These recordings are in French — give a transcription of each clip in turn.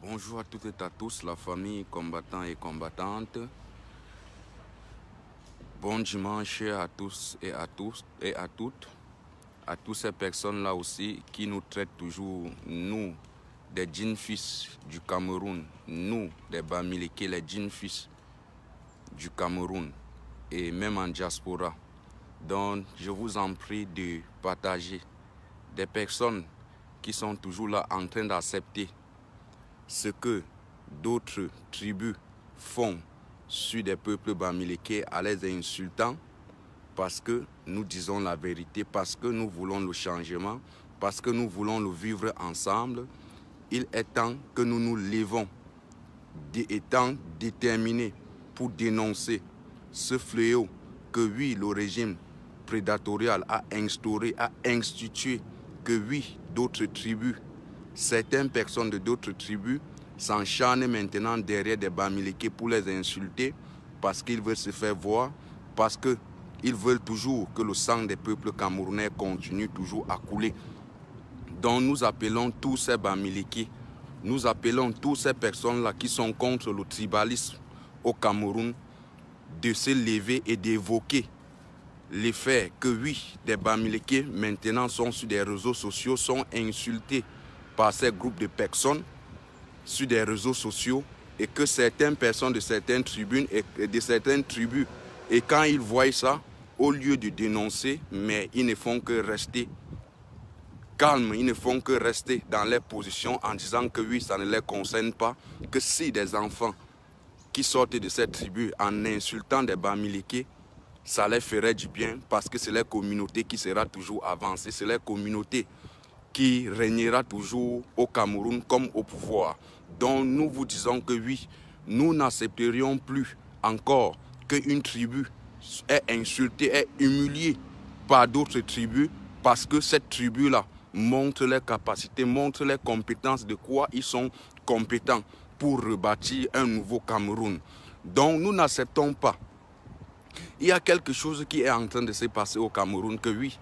Bonjour à toutes et à tous, la famille combattants et combattantes. Bon dimanche à tous et à toutes. À toutes ces personnes-là aussi qui nous traitent toujours, nous, des djinns fils du Cameroun, nous, des Bamileke, les djinns fils du Cameroun et même en diaspora. Donc, je vous en prie de partager des personnes qui sont toujours là en train d'accepter ce que d'autres tribus font sur des peuples bamileke à les insultant parce que nous disons la vérité, parce que nous voulons le changement, parce que nous voulons le vivre ensemble. Il est temps que nous nous levons, étant déterminés pour dénoncer ce fléau que oui, le régime prédatorial a instauré, a institué, que oui, d'autres tribus, certaines personnes de d'autres tribus s'encharnent maintenant derrière des Bamileke pour les insulter parce qu'ils veulent se faire voir, parce qu'ils veulent toujours que le sang des peuples camerounais continue toujours à couler. Donc nous appelons tous ces Bamileke, nous appelons toutes ces personnes-là qui sont contre le tribalisme au Cameroun de se lever et d'évoquer les faits que oui, des Bamileke maintenant sont sur des réseaux sociaux, sont insultés par ces groupes de personnes sur des réseaux sociaux et que certaines personnes de certaines tribunes et de certaines tribus, et quand ils voient ça, au lieu de dénoncer, mais ils ne font que rester calmes, ils ne font que rester dans leur position en disant que oui, ça ne les concerne pas, que si des enfants qui sortent de cette tribu en insultant des Bamileke, ça leur ferait du bien parce que c'est la communauté qui sera toujours avancée, c'est la communauté qui régnera toujours au Cameroun comme au pouvoir. Donc nous vous disons que oui, nous n'accepterions plus encore qu'une tribu est insultée, est humiliée par d'autres tribus parce que cette tribu-là montre les capacités, montre les compétences de quoi ils sont compétents pour rebâtir un nouveau Cameroun. Donc nous n'acceptons pas. Il y a quelque chose qui est en train de se passer au Cameroun que oui,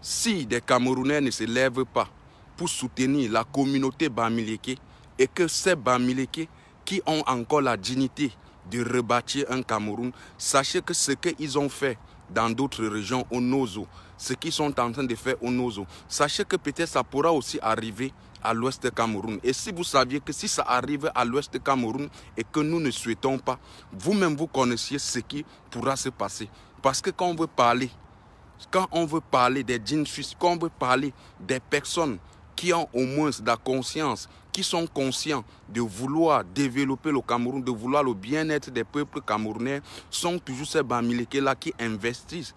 si des Camerounais ne se lèvent pas pour soutenir la communauté Bamileke et que ces Bamileke qui ont encore la dignité de rebâtir un Cameroun, sachez que ce qu'ils ont fait dans d'autres régions au Nozo, ce qu'ils sont en train de faire au Nozo, sachez que peut-être ça pourra aussi arriver à l'ouest du Cameroun. Et si vous saviez que si ça arrive à l'ouest du Cameroun et que nous ne souhaitons pas, vous-même vous connaissiez ce qui pourra se passer. Parce que quand on veut parler des djinns fils, quand on veut parler des personnes qui ont au moins de la conscience, qui sont conscients de vouloir développer le Cameroun, de vouloir le bien-être des peuples camerounais, sont toujours ces Bamileke-là qui investissent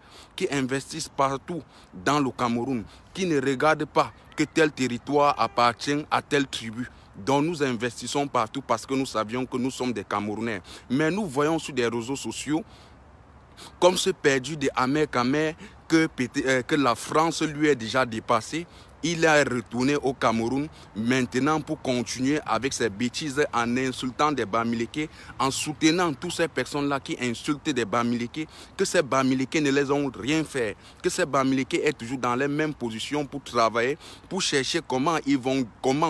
partout dans le Cameroun, qui ne regardent pas que tel territoire appartient à telle tribu. Donc nous investissons partout parce que nous savions que nous sommes des Camerounais. Mais nous voyons sur des réseaux sociaux comme ce perdu de Ahmed Kamer que la France lui est déjà dépassé. Il est retourné au Cameroun maintenant pour continuer avec ses bêtises en insultant des Bamileke, en soutenant toutes ces personnes-là qui insultent des Bamileke, que ces Bamileke ne les ont rien fait, que ces Bamileke est toujours dans les mêmes positions pour travailler, pour chercher comment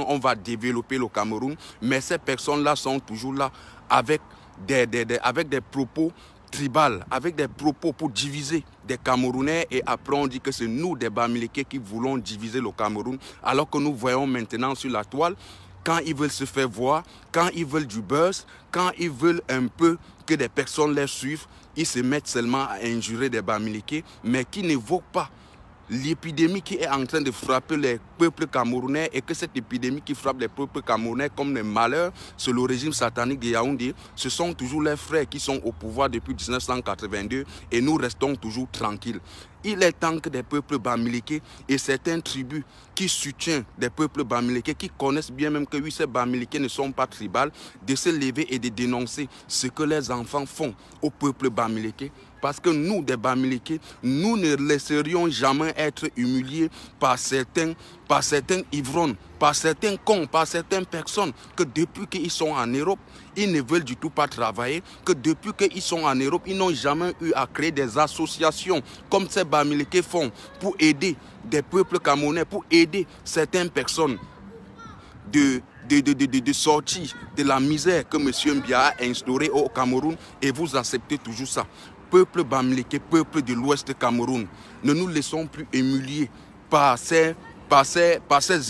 on va développer le Cameroun. Mais ces personnes-là sont toujours là avec des propos tribal, avec des propos pour diviser des Camerounais, et après on dit que c'est nous des Bamileke qui voulons diviser le Cameroun, alors que nous voyons maintenant sur la toile, quand ils veulent se faire voir, quand ils veulent du buzz, quand ils veulent un peu que des personnes les suivent, ils se mettent seulement à injurer des Bamileke, mais qui n'évoquent pas l'épidémie qui est en train de frapper les peuples camerounais, et que cette épidémie qui frappe les peuples camerounais comme les malheurs, c'est le régime satanique de Yaoundé. Ce sont toujours les frères qui sont au pouvoir depuis 1982 et nous restons toujours tranquilles. Il est temps que des peuples Bamileke et certaines tribus qui soutiennent des peuples Bamileke, qui connaissent bien même que oui, ces Bamileke ne sont pas tribales, de se lever et de dénoncer ce que les enfants font au peuple Bamileke. Parce que nous, des Bamileke, nous ne laisserions jamais être humiliés par certains ivrognes, par certains cons, par certaines personnes que depuis qu'ils sont en Europe, ils ne veulent du tout pas travailler, que depuis qu'ils sont en Europe, ils n'ont jamais eu à créer des associations comme ces Bamileke font pour aider des peuples camerounais, pour aider certaines personnes. de sortir de la misère que M. Mbia a instaurée au Cameroun et vous acceptez toujours ça. Peuple bamileke, peuple de l'Ouest Cameroun, ne nous laissons plus humilier par ces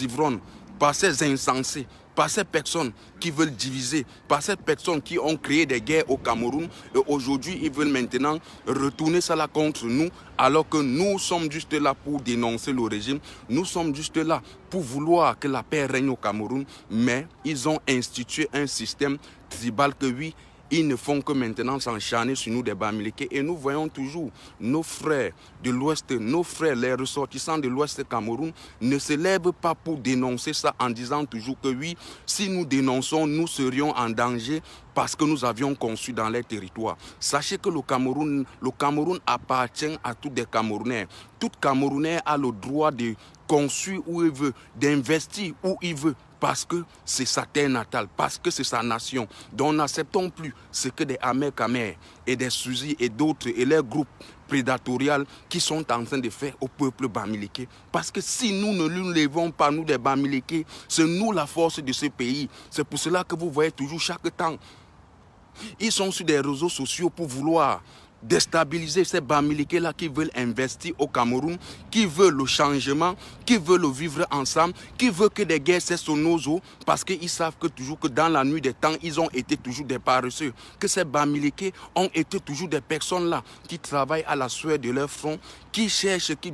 ivrognes, par ces insensés, par ces personnes qui veulent diviser, par ces personnes qui ont créé des guerres au Cameroun et aujourd'hui ils veulent maintenant retourner ça contre nous alors que nous sommes juste là pour dénoncer le régime, nous sommes juste là pour vouloir que la paix règne au Cameroun, mais ils ont institué un système tribal que oui, ils ne font que maintenant s'encharner sur nous des Bamileke et nous voyons toujours nos frères de l'Ouest, nos frères, les ressortissants de l'Ouest Cameroun ne se lèvent pas pour dénoncer ça en disant toujours que oui, si nous dénonçons, nous serions en danger parce que nous avions conçu dans les territoires. Sachez que le Cameroun appartient à tous les Camerounais. Tout Camerounais a le droit de construire où il veut, d'investir où il veut. Parce que c'est sa terre natale, parce que c'est sa nation. Donc n'acceptons plus ce que des Amer et des Suzy et d'autres et leurs groupes prédatoriaux qui sont en train de faire au peuple bamileke. Parce que si nous ne nous levons pas, nous des Bamileke, c'est nous la force de ce pays. C'est pour cela que vous voyez toujours chaque temps, ils sont sur des réseaux sociaux pour vouloir déstabiliser ces Bamileke-là qui veulent investir au Cameroun, qui veulent le changement, qui veulent le vivre ensemble, qui veulent que des guerres cessent sur nos eaux, parce qu'ils savent que toujours que dans la nuit des temps, ils ont été toujours des paresseux, que ces Bamileke ont été toujours des personnes-là qui travaillent à la sueur de leur front, qui cherchent, qui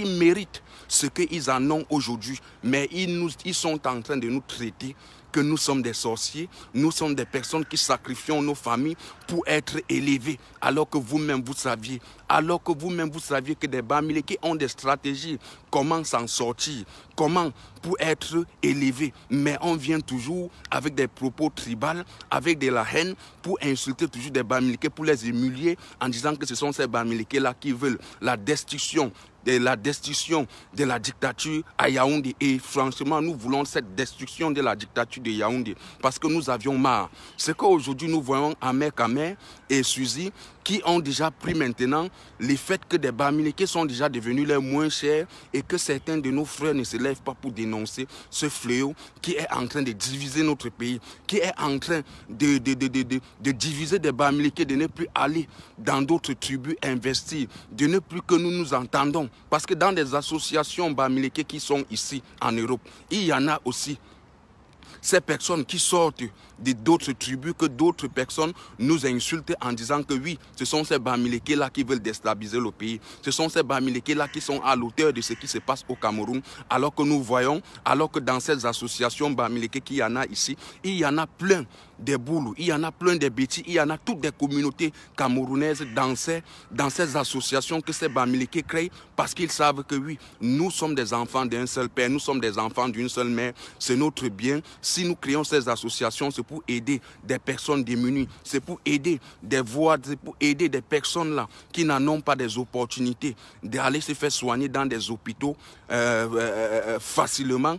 méritent ce qu'ils en ont aujourd'hui, mais ils sont en train de nous traiter que nous sommes des sorciers, nous sommes des personnes qui sacrifions nos familles pour être élevés, alors que vous-même vous saviez, que des Bamileke ont des stratégies, comment s'en sortir, comment pour être élevés, mais on vient toujours avec des propos tribaux, avec de la haine, pour insulter toujours des Bamileke, pour les humilier, en disant que ce sont ces Bamileke-là qui veulent la destruction de la dictature à Yaoundé. Et franchement, nous voulons cette destruction de la dictature de Yaoundé parce que nous avions marre. C'est qu'aujourd'hui, nous voyons Amer et Suzy qui ont déjà pris maintenant les faits que des Bamileke sont déjà devenus les moins chers et que certains de nos frères ne se lèvent pas pour dénoncer ce fléau qui est en train de diviser notre pays, qui est en train de diviser des Bamileke, de ne plus aller dans d'autres tribus investir, de ne plus que nous nous entendons. Parce que dans des associations Bamileke qui sont ici en Europe, il y en a aussi ces personnes qui sortent d'autres tribus, que d'autres personnes nous insultent en disant que oui, ce sont ces Bamileke-là qui veulent déstabiliser le pays. Ce sont ces Bamileke-là qui sont à l'auteur de ce qui se passe au Cameroun. Alors que nous voyons, alors que dans ces associations Bamileke qu'il y en a ici, il y en a plein des boulous, il y en a plein de bêtis, il y en a toutes des communautés camerounaises dans ces associations que ces Bamileke créent parce qu'ils savent que oui, nous sommes des enfants d'un seul père, nous sommes des enfants d'une seule mère, c'est notre bien. Si nous créons ces associations, c'est pour aider des personnes démunies, c'est pour aider des voix, c'est pour aider des personnes là qui n'en ont pas des opportunités d'aller se faire soigner dans des hôpitaux facilement.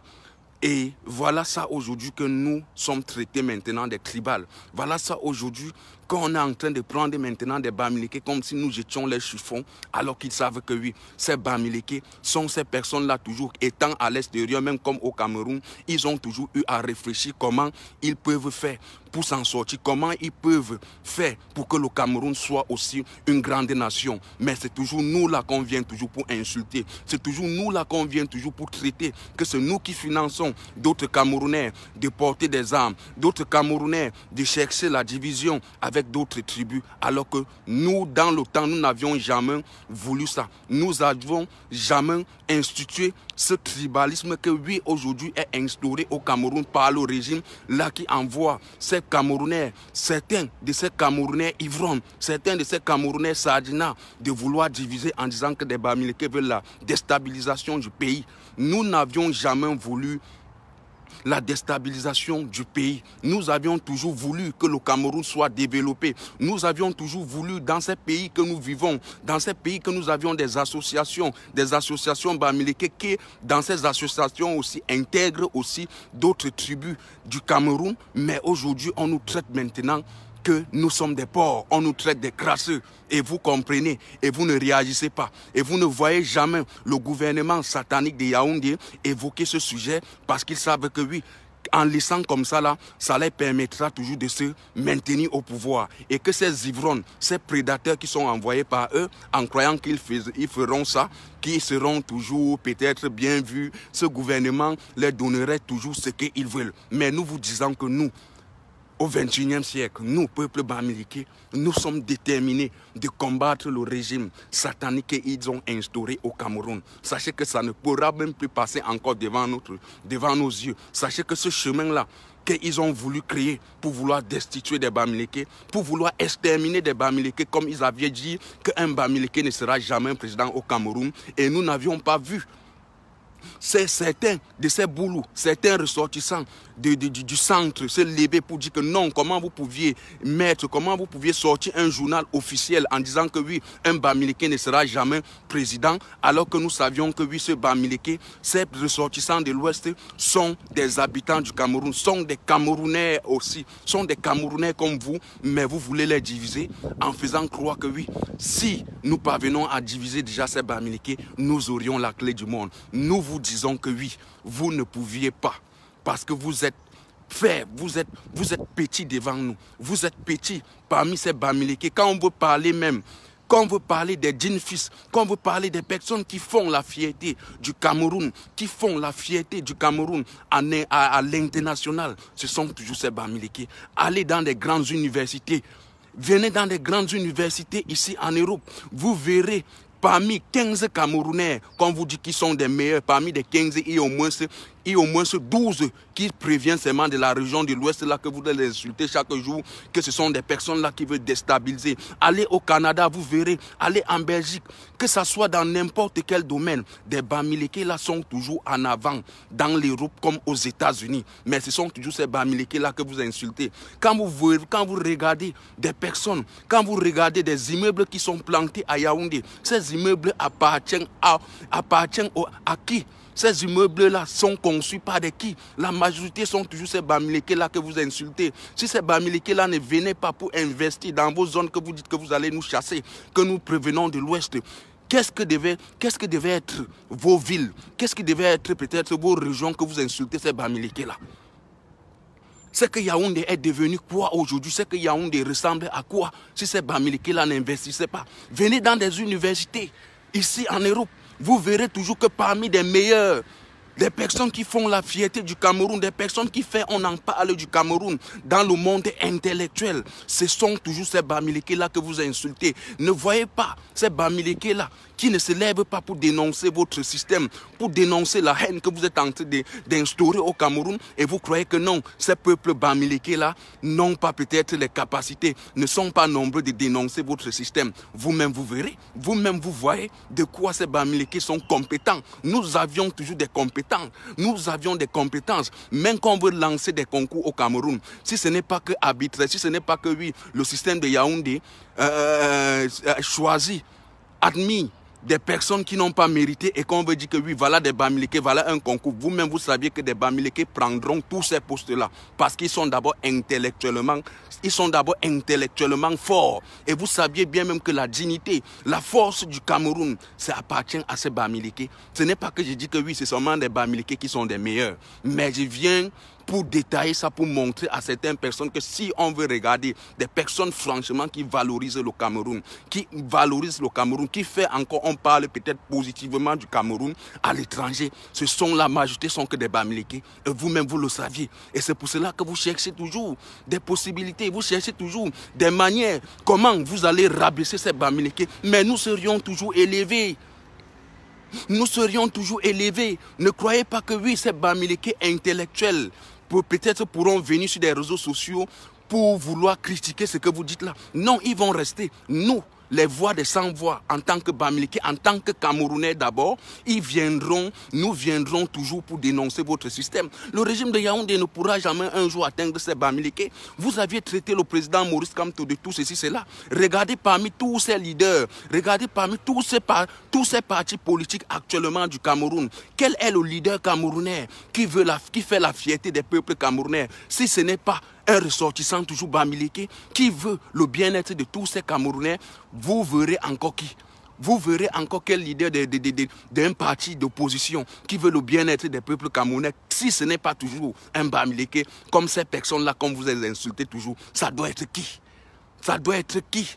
Et voilà ça aujourd'hui que nous sommes traités maintenant des tribales. Voilà ça aujourd'hui qu'on est en train de prendre maintenant des Bamileke comme si nous jetions les chiffons, alors qu'ils savent que oui, ces Bamileke sont ces personnes-là toujours étant à l'extérieur, même comme au Cameroun, ils ont toujours eu à réfléchir comment ils peuvent faire pour s'en sortir, comment ils peuvent faire pour que le Cameroun soit aussi une grande nation. Mais c'est toujours nous là qu'on vient toujours pour insulter, c'est toujours nous là qu'on vient toujours pour traiter, que c'est nous qui finançons d'autres Camerounais de porter des armes, d'autres Camerounais de chercher la division avec d'autres tribus, alors que nous, dans le temps, nous n'avions jamais voulu ça. Nous n'avons jamais institué ce tribalisme que oui, aujourd'hui est instauré au Cameroun par le régime, là qui envoie ces Camerounais, certains de ces Camerounais ivrognes, certains de ces Camerounais sardinats, de vouloir diviser en disant que des Bamileke veulent la déstabilisation du pays. Nous n'avions jamais voulu la déstabilisation du pays. Nous avions toujours voulu que le Cameroun soit développé. Nous avions toujours voulu, dans ces pays que nous vivons, dans ces pays que nous avions des associations Bamileke, qui dans ces associations aussi intègrent aussi d'autres tribus du Cameroun. Mais aujourd'hui, on nous traite maintenant que nous sommes des porcs, on nous traite des crasseux, et vous comprenez, et vous ne réagissez pas, et vous ne voyez jamais le gouvernement satanique de Yaoundé évoquer ce sujet, parce qu'ils savent que oui, en laissant comme ça là, ça leur permettra toujours de se maintenir au pouvoir. Et que ces ivrognes, ces prédateurs qui sont envoyés par eux, en croyant qu'ils feront ça, qui seront toujours peut-être bien vus, ce gouvernement leur donnerait toujours ce qu'ils veulent. Mais nous vous disons que nous, au XXIe siècle, nous, peuple bamileke, nous sommes déterminés de combattre le régime satanique qu'ils ont instauré au Cameroun. Sachez que ça ne pourra même plus passer encore devant nos yeux. Sachez que ce chemin-là, qu'ils ont voulu créer pour vouloir destituer des bamileke, pour vouloir exterminer des bamileke, comme ils avaient dit qu'un bamileke ne sera jamais un président au Cameroun, et nous n'avions pas vu. C'est certains de ces boulous, certains ressortissants du centre se lever pour dire que non, comment vous pouviez sortir un journal officiel en disant que oui, un bamileke ne sera jamais président, alors que nous savions que oui, ce bamileke, ces ressortissants de l'Ouest sont des habitants du Cameroun, sont des Camerounais aussi, sont des Camerounais comme vous, mais vous voulez les diviser en faisant croire que oui, si nous parvenons à diviser déjà ces bamileke, nous aurions la clé du monde. Nous vous disons que oui, vous ne pouviez pas, parce que vous êtes faibles, vous êtes petits devant nous, vous êtes petits parmi ces bamileke. Quand on veut parler même, quand on veut parler des djinn-fils, quand on veut parler des personnes qui font la fierté du Cameroun, qui font la fierté du Cameroun à l'international, ce sont toujours ces bamileke. Allez dans des grandes universités, venez dans des grandes universités ici en Europe, vous verrez. Parmi 15 Camerounais, qu'on vous dit qu'ils sont des meilleurs, parmi les 15, il y a au moins 12 qui préviennent seulement de la région de l'Ouest, là que vous les insulter chaque jour, que ce sont des personnes là qui veulent déstabiliser. Allez au Canada, vous verrez, allez en Belgique, que ce soit dans n'importe quel domaine, des bamileke là sont toujours en avant, dans l'Europe comme aux États-Unis. Mais ce sont toujours ces bamileke là que vous insultez. Quand vous regardez des personnes, quand vous regardez des immeubles qui sont plantés à Yaoundé, ces immeubles appartiennent à qui? Ces immeubles-là sont conçus par des qui? La majorité sont toujours ces bamileke-là que vous insultez. Si ces bamileke-là ne venaient pas pour investir dans vos zones que vous dites que vous allez nous chasser, que nous prévenons de l'Ouest, qu'est-ce que devaient être vos villes? Qu'est-ce qui devait être peut-être vos régions que vous insultez ces bamileke-là? C'est que Yaoundé est devenu quoi aujourd'hui? C'est que Yaoundé ressemble à quoi si ces bamileke-là n'investissaient pas? Venez dans des universités, ici en Europe, vous verrez toujours que parmi les meilleurs, des personnes qui font la fierté du Cameroun, des personnes qui font, on en parle du Cameroun dans le monde intellectuel, ce sont toujours ces bamileke-là que vous insultez. Ne voyez pas ces bamileke-là qui ne se lèvent pas pour dénoncer votre système, pour dénoncer la haine que vous êtes en train d'instaurer au Cameroun, et vous croyez que non, ces peuples bamileke-là n'ont pas peut-être les capacités, ne sont pas nombreux de dénoncer votre système. Vous-même vous verrez, vous-même vous voyez de quoi ces bamileke sont compétents. Nous avions toujours des compétences. Nous avions des compétences, même quand on veut lancer des concours au Cameroun, si ce n'est pas que arbitraire, si ce n'est pas que oui, le système de Yaoundé choisit, admis des personnes qui n'ont pas mérité et qu'on veut dire que oui, voilà des bamileke, voilà un concours. Vous-même, vous saviez que des bamileke prendront tous ces postes-là parce qu'ils sont d'abord intellectuellement forts. Et vous saviez bien même que la dignité, la force du Cameroun, ça appartient à ces bamileke. Ce n'est pas que je dis que oui, c'est seulement des bamileke qui sont des meilleurs. Mais je viens pour détailler ça, pour montrer à certaines personnes que si on veut regarder des personnes franchement qui valorisent le Cameroun, qui fait encore, on parle peut-être positivement du Cameroun à l'étranger, ce sont la majorité sont que des bamileke, et vous-même vous le saviez. Et c'est pour cela que vous cherchez toujours des possibilités, vous cherchez toujours des manières, comment vous allez rabaisser ces bamileke, mais nous serions toujours élevés. Nous serions toujours élevés. Ne croyez pas que oui, ces bamileke intellectuels peut-être pourront venir sur des réseaux sociaux pour vouloir critiquer ce que vous dites là. Non, ils vont rester. Nous, les voix des sans-voix, en tant que bamileke, en tant que Camerounais d'abord, nous viendrons toujours pour dénoncer votre système. Le régime de Yaoundé ne pourra jamais un jour atteindre ces bamileke. Vous aviez traité le président Maurice Kamto de tout ceci, cela. Regardez parmi tous ces leaders, regardez parmi tous ces partis politiques actuellement du Cameroun, quel est le leader camerounais qui fait la fierté des peuples camerounais, si ce n'est pas un ressortissant toujours bamileke qui veut le bien-être de tous ces Camerounais? Vous verrez encore qui? Vous verrez encore quel leader d'un parti d'opposition qui veut le bien-être des peuples camerounais, si ce n'est pas toujours un Bamileke, comme ces personnes-là, comme vous les insultez toujours, ça doit être qui? Ça doit être qui?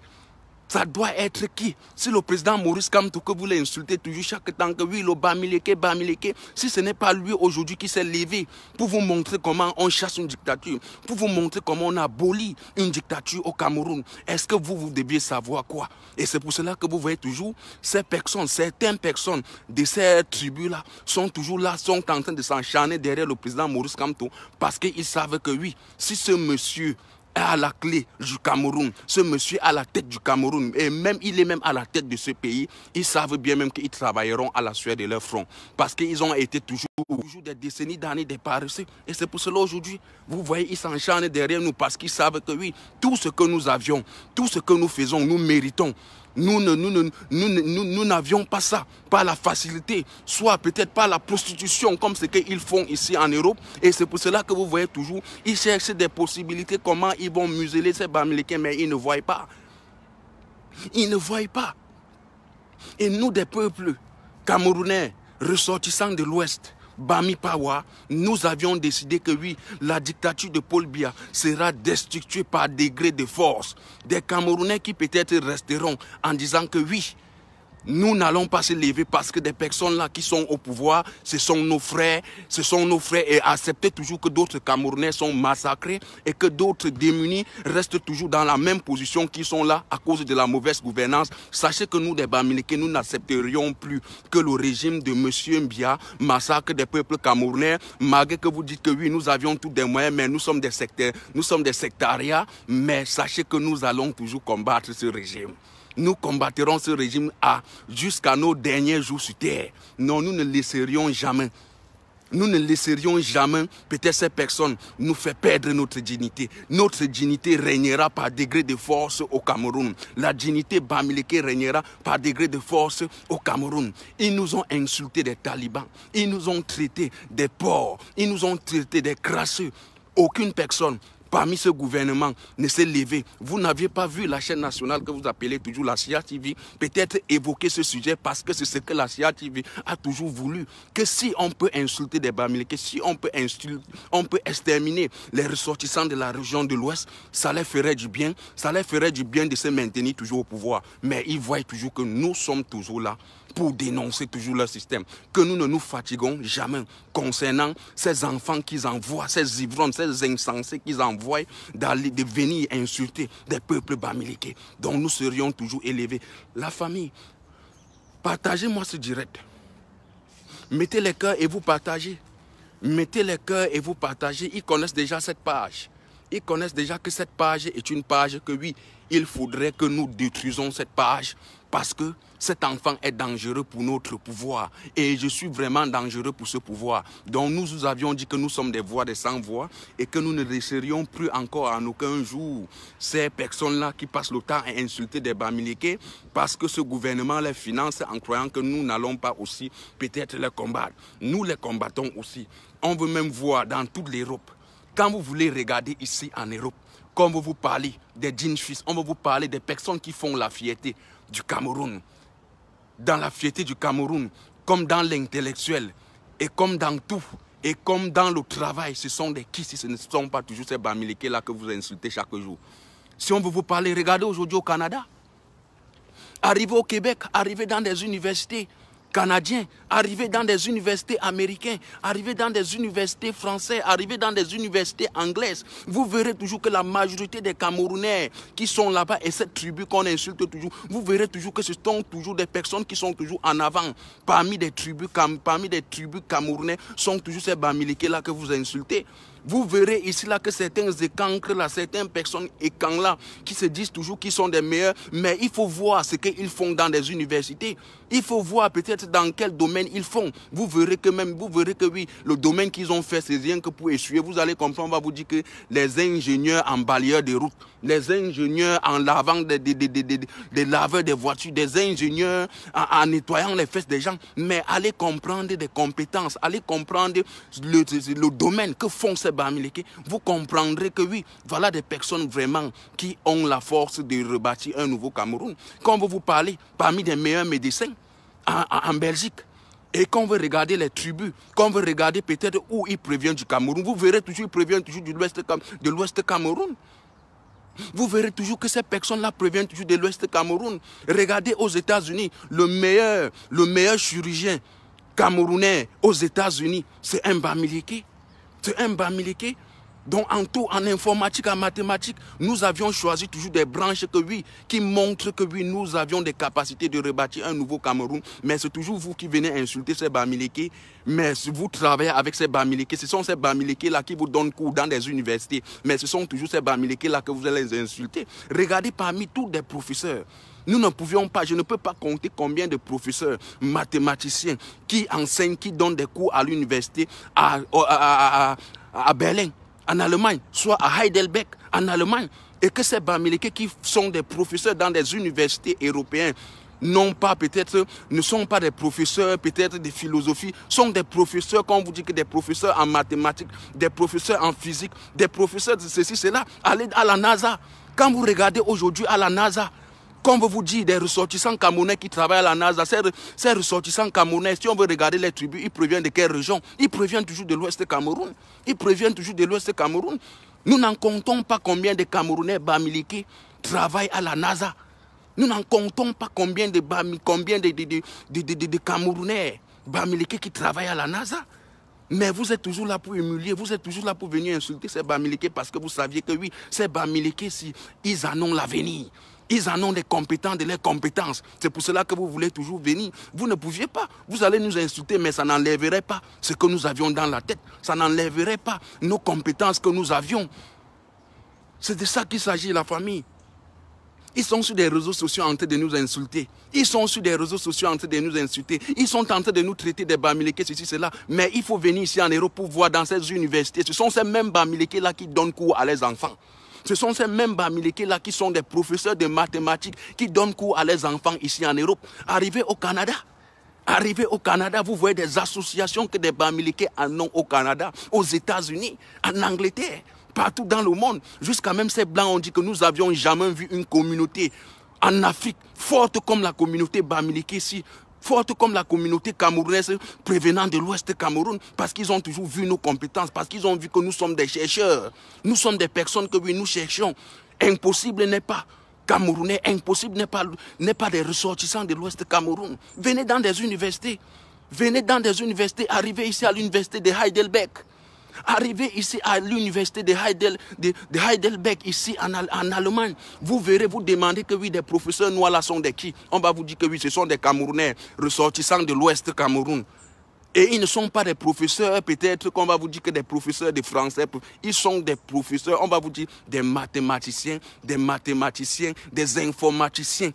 Ça doit être qui? Si le président Maurice Kamto, que vous l'insultez toujours chaque temps, que oui, le Bamileke, si ce n'est pas lui aujourd'hui qui s'est levé pour vous montrer comment on chasse une dictature, pour vous montrer comment on abolit une dictature au Cameroun, est-ce que vous deviez savoir quoi? Et c'est pour cela que vous voyez toujours ces personnes, certaines personnes de ces tribus-là sont toujours là, sont en train de s'encharner derrière le président Maurice Kamto parce qu'ils savent que oui, si ce monsieur à la clé du Cameroun, ce monsieur à la tête du Cameroun, et même il est même à la tête de ce pays, ils savent bien même qu'ils travailleront à la sueur de leur front, parce qu'ils ont été toujours des décennies d'années des paresseux, et c'est pour cela aujourd'hui, vous voyez, ils s'encharnent derrière nous, parce qu'ils savent que oui, tout ce que nous avions, tout ce que nous faisons, nous méritons. Nous n'avions pas ça, pas la facilité, soit peut-être pas la prostitution comme ce qu'ils font ici en Europe. Et c'est pour cela que vous voyez toujours, ils cherchent des possibilités, comment ils vont museler ces Bamilekés, mais ils ne voient pas. Ils ne voient pas. Et nous, des peuples camerounais, ressortissants de l'Ouest, Bami Pawa, nous avions décidé que oui, la dictature de Paul Biya sera destituée par degré de force. Des Camerounais qui peut-être resteront en disant que oui, nous n'allons pas se lever parce que des personnes là qui sont au pouvoir, ce sont nos frères et accepter toujours que d'autres Camerounais sont massacrés et que d'autres démunis restent toujours dans la même position qu'ils sont là à cause de la mauvaise gouvernance. Sachez que nous, des Bamilekés, nous n'accepterions plus que le régime de M. Biya massacre des peuples camerounais, malgré que vous dites que oui, nous avions tous des moyens, mais nous sommes des sectaires, nous sommes des sectariats, mais sachez que nous allons toujours combattre ce régime. Nous combattrons ce régime jusqu'à nos derniers jours sur terre. Non, nous ne laisserions jamais. Nous ne laisserions jamais peut-être ces personnes nous faire perdre notre dignité. Notre dignité régnera par degré de force au Cameroun. La dignité Bamileke régnera par degré de force au Cameroun. Ils nous ont insulté des talibans. Ils nous ont traité des porcs. Ils nous ont traité des crasseux. Aucune personne parmi ce gouvernement ne s'est levé. Vous n'aviez pas vu la chaîne nationale que vous appelez toujours la CIA TV peut-être évoquer ce sujet parce que c'est ce que la CIA TV a toujours voulu. Que si on peut insulter des Bamilekés, si on peut exterminer les ressortissants de la région de l'Ouest, ça leur ferait du bien. Ça leur ferait du bien de se maintenir toujours au pouvoir. Mais ils voient toujours que nous sommes toujours là pour dénoncer toujours leur système. Que nous ne nous fatiguons jamais concernant ces enfants qu'ils envoient, ces ivrognes, ces insensés qu'ils envoient de venir insulter des peuples Bamilekés. Donc nous serions toujours élevés. La famille, partagez-moi ce direct. Mettez les cœurs et vous partagez. Mettez les cœurs et vous partagez. Ils connaissent déjà cette page. Ils connaissent déjà que cette page est une page que oui, il faudrait que nous détruisons cette page parce que cet enfant est dangereux pour notre pouvoir. Et je suis vraiment dangereux pour ce pouvoir. Donc nous vous avions dit que nous sommes des voix, des sans-voix et que nous ne laisserions plus encore en aucun jour ces personnes-là qui passent le temps à insulter des Bamilekés parce que ce gouvernement les finance en croyant que nous n'allons pas aussi peut-être les combattre. Nous les combattons aussi. On veut même voir dans toute l'Europe. Quand vous voulez regarder ici en Europe, comme vous parlez des djinfis, on va vous parler des personnes qui font la fierté du Cameroun. Dans la fierté du Cameroun, comme dans l'intellectuel, et comme dans tout, et comme dans le travail, ce sont des qui si ce ne sont pas toujours ces Bamilekés là que vous insultez chaque jour. Si on veut vous parler, regardez aujourd'hui au Canada. Arrivez au Québec, arrivez dans des universités canadiens, arrivez dans des universités américaines, arrivez dans des universités françaises, arrivez dans des universités anglaises, vous verrez toujours que la majorité des Camerounais qui sont là-bas et cette tribu qu'on insulte toujours, vous verrez toujours que ce sont toujours des personnes qui sont toujours en avant. Parmi des tribus camerounais sont toujours ces Bamilekés là que vous insultez. Vous verrez ici là que certains écancres là, certaines personnes écancres là, qui se disent toujours qu'ils sont des meilleurs, mais il faut voir ce qu'ils font dans des universités. Il faut voir peut-être dans quel domaine ils font. Vous verrez que oui, le domaine qu'ils ont fait, c'est rien que pour essuyer. Vous allez comprendre, on va vous dire que les ingénieurs en balayeur de route, les ingénieurs en lavant des laveurs des voitures, des ingénieurs en nettoyant les fesses des gens, mais allez comprendre des compétences, allez comprendre le domaine que font ces Bamileke, vous comprendrez que oui, voilà des personnes vraiment qui ont la force de rebâtir un nouveau Cameroun. Quand on veut vous parler, parmi les meilleurs médecins en Belgique, et quand on veut regarder les tribus, quand on veut regarder peut-être où ils préviennent du Cameroun, vous verrez toujours, ils préviennent toujours de l'Ouest Cameroun. Vous verrez toujours que ces personnes-là préviennent toujours de l'Ouest Cameroun. Regardez aux États-Unis, le meilleur chirurgien camerounais aux États-Unis, c'est un Bamileke. C'est un Bamileke. Donc en tout, en informatique, en mathématiques, nous avions choisi toujours des branches que oui, qui montrent que oui, nous avions des capacités de rebâtir un nouveau Cameroun. Mais c'est toujours vous qui venez insulter ces Bamileke. Mais vous travaillez avec ces Bamileke. Ce sont ces Bamileke-là qui vous donnent cours dans des universités. Mais ce sont toujours ces Bamileke-là que vous allez les insulter. Regardez parmi tous les professeurs. Nous ne pouvions pas, je ne peux pas compter combien de professeurs mathématiciens qui enseignent, qui donnent des cours à l'université à Berlin, en Allemagne, soit à Heidelberg, en Allemagne, et que ces Bamileke qui sont des professeurs dans des universités européennes, ne sont pas des professeurs peut-être de philosophie, sont des professeurs, quand on vous dit que des professeurs en mathématiques, des professeurs en physique, des professeurs de ceci, cela, allez à la NASA. Quand vous regardez aujourd'hui à la NASA, comme vous dit, des ressortissants camerounais qui travaillent à la NASA, ces ressortissants camerounais, si on veut regarder les tribus, ils proviennent de quelle région? Ils proviennent toujours de l'Ouest Cameroun. Ils proviennent toujours de l'Ouest Cameroun. Nous n'en comptons pas combien de Camerounais Bamileke travaillent à la NASA. Nous n'en comptons pas combien de Camerounais Bamileke qui travaillent à la NASA. Mais vous êtes toujours là pour humilier, vous êtes toujours là pour venir insulter ces Bamileke parce que vous saviez que oui, ces Bamileke, si, ils en ont l'avenir. Ils en ont des compétences, de leurs compétences. C'est pour cela que vous voulez toujours venir. Vous ne pouviez pas. Vous allez nous insulter, mais ça n'enlèverait pas ce que nous avions dans la tête. Ça n'enlèverait pas nos compétences que nous avions. C'est de ça qu'il s'agit, la famille. Ils sont sur des réseaux sociaux en train de nous insulter. Ils sont sur des réseaux sociaux en train de nous insulter. Ils sont en train de nous traiter des Bamileke, ceci, cela. Mais il faut venir ici en Europe pour voir dans ces universités. Ce sont ces mêmes Bamileke-là qui donnent cours à leurs enfants. Ce sont ces mêmes Bamileke-là qui sont des professeurs de mathématiques qui donnent cours à leurs enfants ici en Europe. Arrivés au Canada, vous voyez des associations que des Bamileke en ont au Canada, aux États-Unis, en Angleterre, partout dans le monde. Jusqu'à même ces Blancs ont dit que nous n'avions jamais vu une communauté en Afrique forte comme la communauté Bamileke ici, forte comme la communauté camerounaise prévenant de l'Ouest Cameroun, parce qu'ils ont toujours vu nos compétences, parce qu'ils ont vu que nous sommes des chercheurs. Nous sommes des personnes que oui, nous cherchons. Impossible n'est pas Camerounais, impossible n'est pas des ressortissants de l'Ouest Cameroun. Venez dans des universités. Venez dans des universités, arrivez ici à l'université de Heidelberg. Arrivez ici à l'université de Heidelberg, ici en Allemagne. Vous verrez, vous demandez que oui, des professeurs noirs là sont des qui? On va vous dire que oui, ce sont des Camerounais ressortissants de l'Ouest Cameroun. Et ils ne sont pas des professeurs, peut-être qu'on va vous dire que des professeurs de français. Ils sont des professeurs, on va vous dire des mathématiciens, des informaticiens.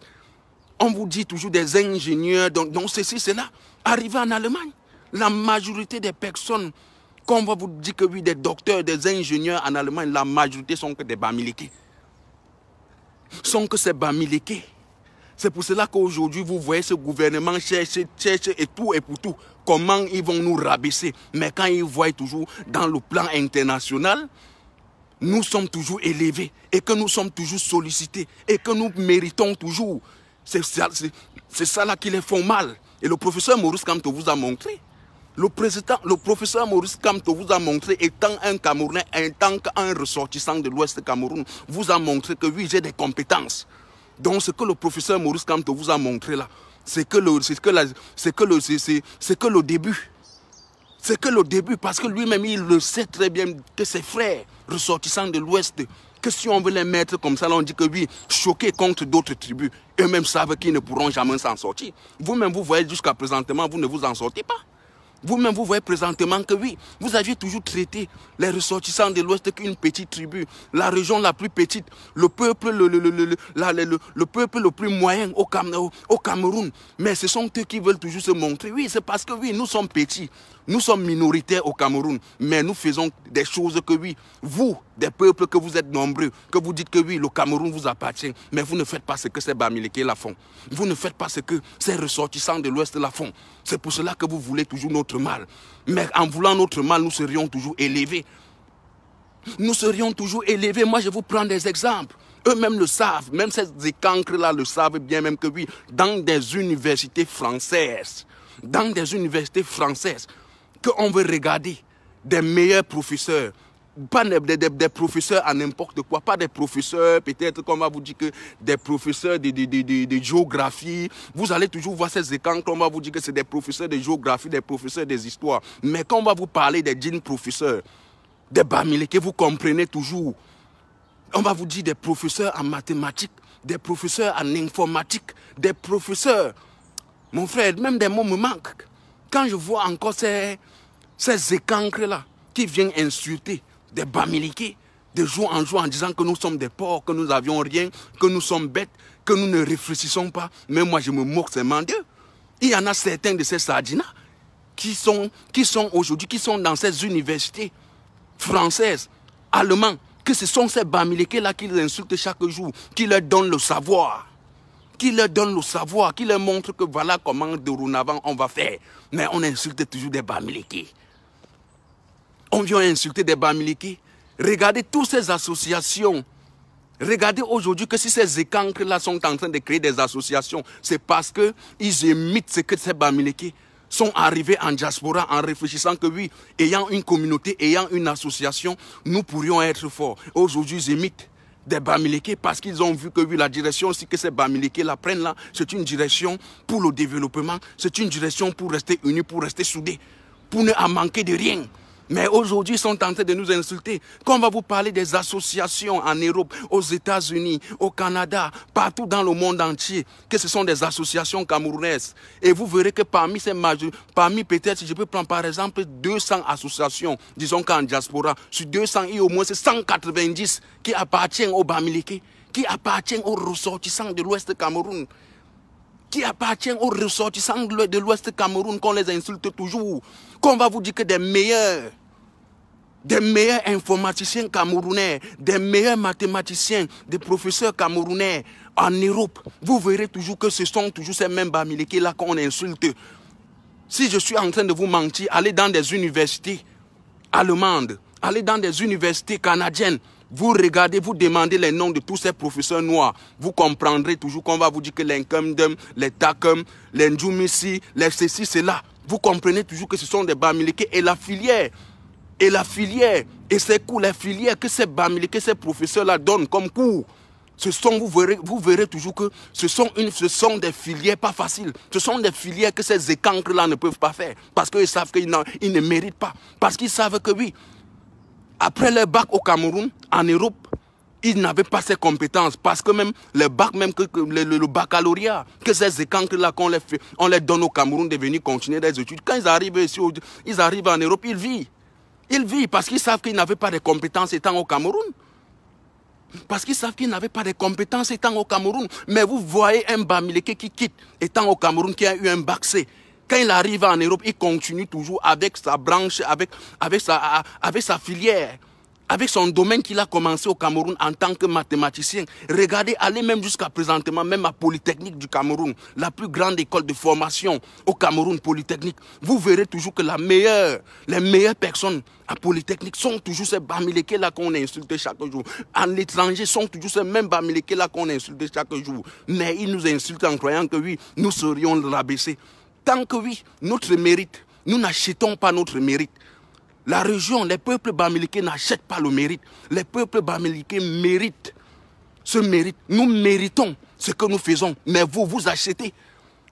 On vous dit toujours des ingénieurs, donc ceci, cela. Arrivez en Allemagne, la majorité des personnes, quand on va vous dire que oui, des docteurs, des ingénieurs en Allemagne, la majorité sont que des Bamileke. Sont que ces Bamileke. C'est pour cela qu'aujourd'hui, vous voyez ce gouvernement cherche et tout et pour tout. Comment ils vont nous rabaisser. Mais quand ils voient toujours dans le plan international, nous sommes toujours élevés et que nous sommes toujours sollicités et que nous méritons toujours. C'est ça là qui les font mal. Et le professeur Maurice Kamto vous a montré. Le professeur Maurice Kamto vous a montré, étant un Camerounais, étant qu'un ressortissant de l'Ouest Cameroun, vous a montré que oui, j'ai des compétences. Donc ce que le professeur Maurice Kamto vous a montré là, c'est que le début. C'est que le début, parce que lui-même, il le sait très bien que ses frères ressortissants de l'Ouest, que si on veut les mettre comme ça, là, on dit que oui, choqués contre d'autres tribus, eux-mêmes savent qu'ils ne pourront jamais s'en sortir. Vous-même, vous voyez jusqu'à présentement, vous ne vous en sortez pas. Vous-même, vous voyez présentement que oui, vous aviez toujours traité les ressortissants de l'Ouest qu'une petite tribu, la région la plus petite, le peuple le peuple le plus moyen au Cameroun. Mais ce sont eux qui veulent toujours se montrer. Oui, c'est parce que oui, nous sommes petits, nous sommes minoritaires au Cameroun, mais nous faisons des choses que oui, vous, des peuples que vous êtes nombreux, que vous dites que oui, le Cameroun vous appartient, mais vous ne faites pas ce que ces Bamileke la font. Vous ne faites pas ce que ces ressortissants de l'Ouest la font. C'est pour cela que vous voulez toujours notre mal. Mais en voulant notre mal, nous serions toujours élevés. Nous serions toujours élevés. Moi, je vous prends des exemples. Eux-mêmes le savent. Même ces cancres-là le savent bien même que oui, dans des universités françaises, qu'on veut regarder des meilleurs professeurs, pas des professeurs à n'importe quoi, pas des professeurs, peut-être qu'on va vous dire que des professeurs de géographie, vous allez toujours voir ces écrans, on va vous dire que c'est des professeurs de géographie, des professeurs des histoires, mais quand on va vous parler des djinns professeurs, des bamileke, vous comprenez toujours, on va vous dire des professeurs en mathématiques, des professeurs en informatique, des professeurs, mon frère, même des mots me manquent, quand je vois encore ces écancres-là, qui viennent insulter des bamileke, de jour en jour en disant que nous sommes des porcs, que nous n'avions rien, que nous sommes bêtes, que nous ne réfléchissons pas. Mais moi, je me moque seulement d'eux. Il y en a certains de ces sardinas qui sont aujourd'hui, qui sont dans ces universités françaises, allemandes, que ce sont ces bamileke-là qui les insultent chaque jour, qui leur donnent le savoir. Qui leur montre que voilà comment dorénavant on va faire. Mais on insulte toujours des bamileke. On vient insulter des bamileke. Regardez toutes ces associations. Regardez aujourd'hui que si ces écancres-là sont en train de créer des associations, c'est parce qu'ils imitent ce que ces bamileke sont arrivés en diaspora en réfléchissant que oui, ayant une communauté, ayant une association, nous pourrions être forts. Aujourd'hui, ils imitent des bamileke parce qu'ils ont vu que oui, la direction aussi que ces bamileke la prennent là, c'est une direction pour le développement, c'est une direction pour rester unis, pour rester soudés, pour ne en manquer de rien. Mais aujourd'hui, ils sont en train de nous insulter. Quand on va vous parler des associations en Europe, aux États-Unis, au Canada, partout dans le monde entier, que ce sont des associations camerounaises. Et vous verrez que parmi peut-être, si je peux prendre par exemple 200 associations, disons qu'en diaspora, sur 200, il y a au moins 190 qui appartiennent aux bamileke, qui appartiennent aux ressortissants de l'Ouest Cameroun, qui appartiennent aux ressortissants de l'Ouest Cameroun, qu'on les insulte toujours, qu'on va vous dire que des meilleurs informaticiens camerounais, des meilleurs mathématiciens, des professeurs camerounais en Europe, vous verrez toujours que ce sont toujours ces mêmes bamileke-là qu'on insulte. Si je suis en train de vous mentir, allez dans des universités allemandes, allez dans des universités canadiennes, vous regardez, vous demandez les noms de tous ces professeurs noirs, vous comprendrez toujours qu'on va vous dire que les Nkemdem, les Takem, les Ndjoumisi, les ceci, cela. Vous comprenez toujours que ce sont des bamileke et la filière, et c'est cours, les filières que ces bamileke, ces professeurs-là donnent comme cours. Vous verrez toujours que ce sont des filières pas faciles. Ce sont des filières que ces écancres-là ne peuvent pas faire. Parce qu'ils savent qu'ils ne méritent pas. Parce qu'ils savent que oui, après le bac au Cameroun, en Europe, ils n'avaient pas ces compétences. Parce que même le bac, même que le baccalauréat, que ces écancres-là, on les donne au Cameroun de venir continuer des études. Quand ils arrivent ici, ils arrivent en Europe, ils vivent. Ils vivent parce qu'ils savent qu'ils n'avaient pas de compétences étant au Cameroun. Parce qu'ils savent qu'ils n'avaient pas de compétences étant au Cameroun. Mais vous voyez un bamileke qui quitte étant au Cameroun, qui a eu un bac C. Quand il arrive en Europe, il continue toujours avec sa branche, avec sa filière, avec son domaine qu'il a commencé au Cameroun en tant que mathématicien. Regardez, allez même jusqu'à présentement, même à Polytechnique du Cameroun, la plus grande école de formation au Cameroun, Polytechnique. Vous verrez toujours que les meilleures personnes à Polytechnique sont toujours ces bamileke-là qu'on insulte chaque jour. À l'étranger, sont toujours ces mêmes bamileke-là qu'on insulte chaque jour. Mais ils nous insultent en croyant que oui, nous serions rabaissés. Tant que oui, notre mérite, nous n'achetons pas notre mérite. La région, les peuples bamileke n'achètent pas le mérite. Les peuples bamileke méritent ce mérite. Nous méritons ce que nous faisons. Mais vous achetez.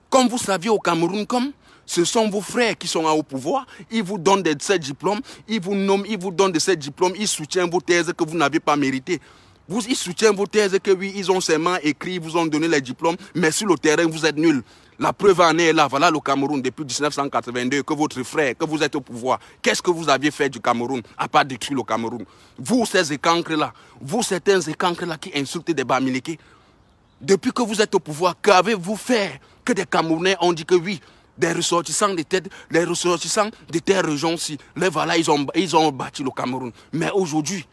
Comme vous saviez au Cameroun, comme ce sont vos frères qui sont au pouvoir, ils vous donnent ces diplômes, ils vous nomment, ils vous donnent de ces diplômes, ils soutiennent vos thèses que vous n'avez pas méritées. Ils soutiennent vos thèses que oui, ils ont seulement écrit, ils vous ont donné les diplômes, mais sur le terrain, vous êtes nuls. La preuve en est là, voilà le Cameroun depuis 1982, que votre frère, que vous êtes au pouvoir. Qu'est-ce que vous aviez fait du Cameroun, à part détruire le Cameroun? Vous, ces écancres-là, vous, certains écancres-là qui insultent des bamileke, depuis que vous êtes au pouvoir, qu'avez-vous fait que des Camerounais ont dit que oui, des ressortissants de telle région-ci, voilà, ils ont bâti le Cameroun. Mais aujourd'hui,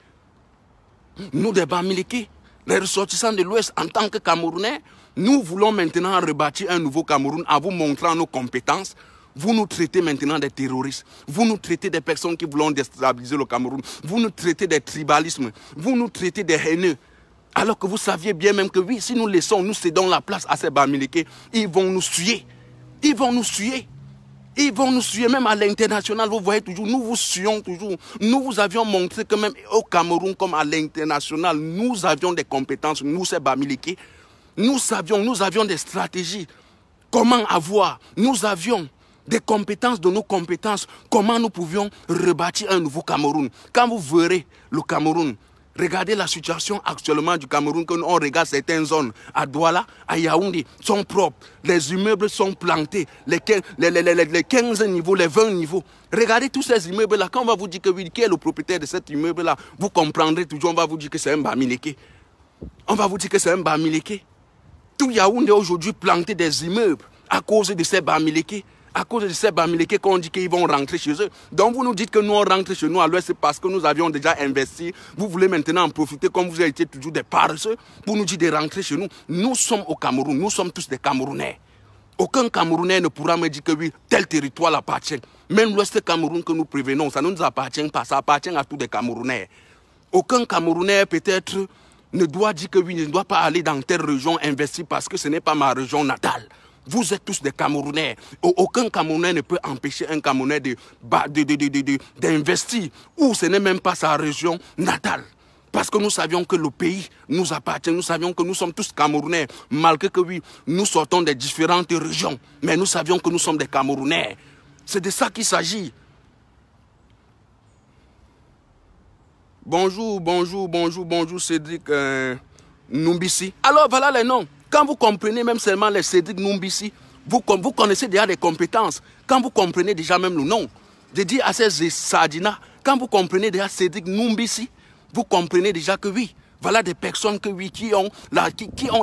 nous, des bamileke, les ressortissants de l'Ouest, en tant que Camerounais, nous voulons maintenant rebâtir un nouveau Cameroun en vous montrant nos compétences, Vous nous traitez maintenant des terroristes. Vous nous traitez des personnes qui voulaient déstabiliser le Cameroun. Vous nous traitez des tribalismes. Vous nous traitez des haineux. Alors que vous saviez bien même que oui, si nous laissons, nous cédons la place à ces Bamileke, ils vont nous suyer. Ils vont nous suyer. Ils vont nous suyer même à l'international. Vous voyez toujours, nous vous suyons toujours. Nous vous avions montré que même au Cameroun comme à l'international, nous avions des compétences, nous ces Bamileke. Nous avions des stratégies. Comment avoir? Nous avions des compétences de nos compétences. Comment nous pouvions rebâtir un nouveau Cameroun? Quand vous verrez le Cameroun, regardez la situation actuellement du Cameroun, quand on regarde certaines zones, à Douala, à Yaoundé, sont propres. Les immeubles sont plantés, les 15 niveaux, les 20 niveaux. Regardez tous ces immeubles-là. Quand on va vous dire que oui, qui est le propriétaire de cet immeuble-là, vous comprendrez toujours, on va vous dire que c'est un Bamileke. On va vous dire que c'est un Bamileke. Tout Yaoundé aujourd'hui planté des immeubles à cause de ces Bamileke. À cause de ces Bamileke qu'on dit qu'ils vont rentrer chez eux. Donc vous nous dites que nous on rentre chez nous à l'ouest, c'est parce que nous avions déjà investi. Vous voulez maintenant en profiter comme vous avez été toujours des paresseux pour nous dire de rentrer chez nous. Nous sommes au Cameroun, nous sommes tous des Camerounais. Aucun Camerounais ne pourra me dire que oui, tel territoire appartient. Même l'ouest Cameroun que nous prévenons, ça ne nous appartient pas, ça appartient à tous les Camerounais. Aucun Camerounais peut-être ne doit dire que oui, ne doit pas aller dans telle région investir parce que ce n'est pas ma région natale. Vous êtes tous des Camerounais. Aucun Camerounais ne peut empêcher un Camerounais d'investir où ce n'est même pas sa région natale. Parce que nous savions que le pays nous appartient, nous savions que nous sommes tous Camerounais, malgré que oui, nous sortons des différentes régions. Mais nous savions que nous sommes des Camerounais. C'est de ça qu'il s'agit. Bonjour, Cédric Numbisi. Alors voilà les noms. Quand vous comprenez même seulement les Cédric Numbisi, vous connaissez déjà des compétences. Quand vous comprenez déjà même le nom, je dis à ces Sadina, quand vous comprenez déjà Cédric Numbisi, vous comprenez déjà que oui, voilà des personnes que oui, qui ont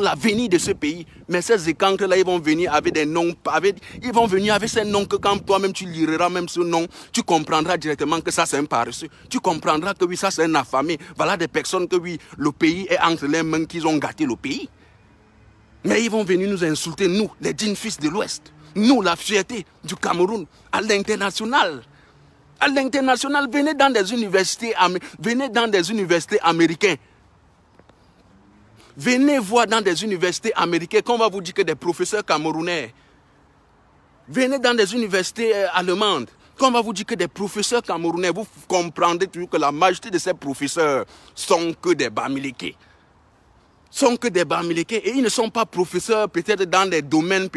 l'avenir de ce pays. Mais ces écancres-là, ils vont venir avec des noms, ils vont venir avec ces noms que quand toi-même tu liras même ce nom, tu comprendras directement que ça c'est un paresseux. Tu comprendras que oui, ça c'est un affamé. Voilà des personnes que oui, le pays est entre les mains qu'ils ont gâté le pays. Mais ils vont venir nous insulter, nous, les dignes fils de l'Ouest. Nous, la fierté du Cameroun, à l'international. À l'international, venez dans des universités américaines. Venez voir dans des universités américaines qu'on va vous dire que des professeurs camerounais. Venez dans des universités allemandes. Qu'on va vous dire que des professeurs camerounais, vous comprendrez toujours que la majorité de ces professeurs sont que des Bamileke. Sont que des Bamileke et ils ne sont pas professeurs peut-être dans des domaines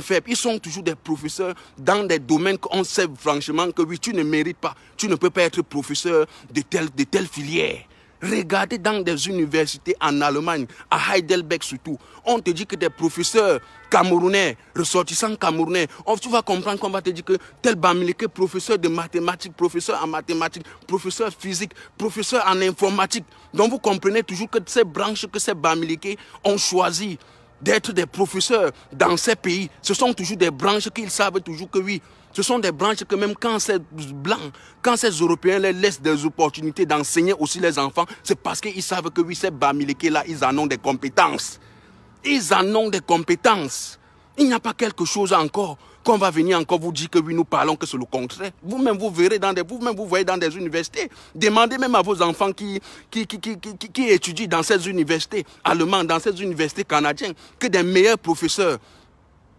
faibles. Ils sont toujours des professeurs dans des domaines qu'on sait franchement que oui, tu ne mérites pas. Tu ne peux pas être professeur de telle filière. Regardez dans des universités en Allemagne, à Heidelberg surtout, on te dit que des professeurs camerounais, ressortissants camerounais, tu vas comprendre qu'on va te dire que tel Bamileke, professeur de mathématiques, professeur en mathématiques, professeur physique, professeur en informatique. Donc vous comprenez toujours que ces branches que ces Bamileke ont choisi d'être des professeurs dans ces pays, ce sont toujours des branches qu'ils savent toujours que oui, ce sont des branches que même quand ces Blancs, quand ces Européens les laissent des opportunités d'enseigner aussi les enfants, c'est parce qu'ils savent que oui, ces Bamileke-là, ils en ont des compétences. Ils en ont des compétences. Il n'y a pas quelque chose encore qu'on va venir encore vous dire que oui, nous parlons que c'est le contraire. Vous-même, vous verrez vous voyez dans des universités. Demandez même à vos enfants qui étudient dans ces universités allemandes, dans ces universités canadiennes, que des meilleurs professeurs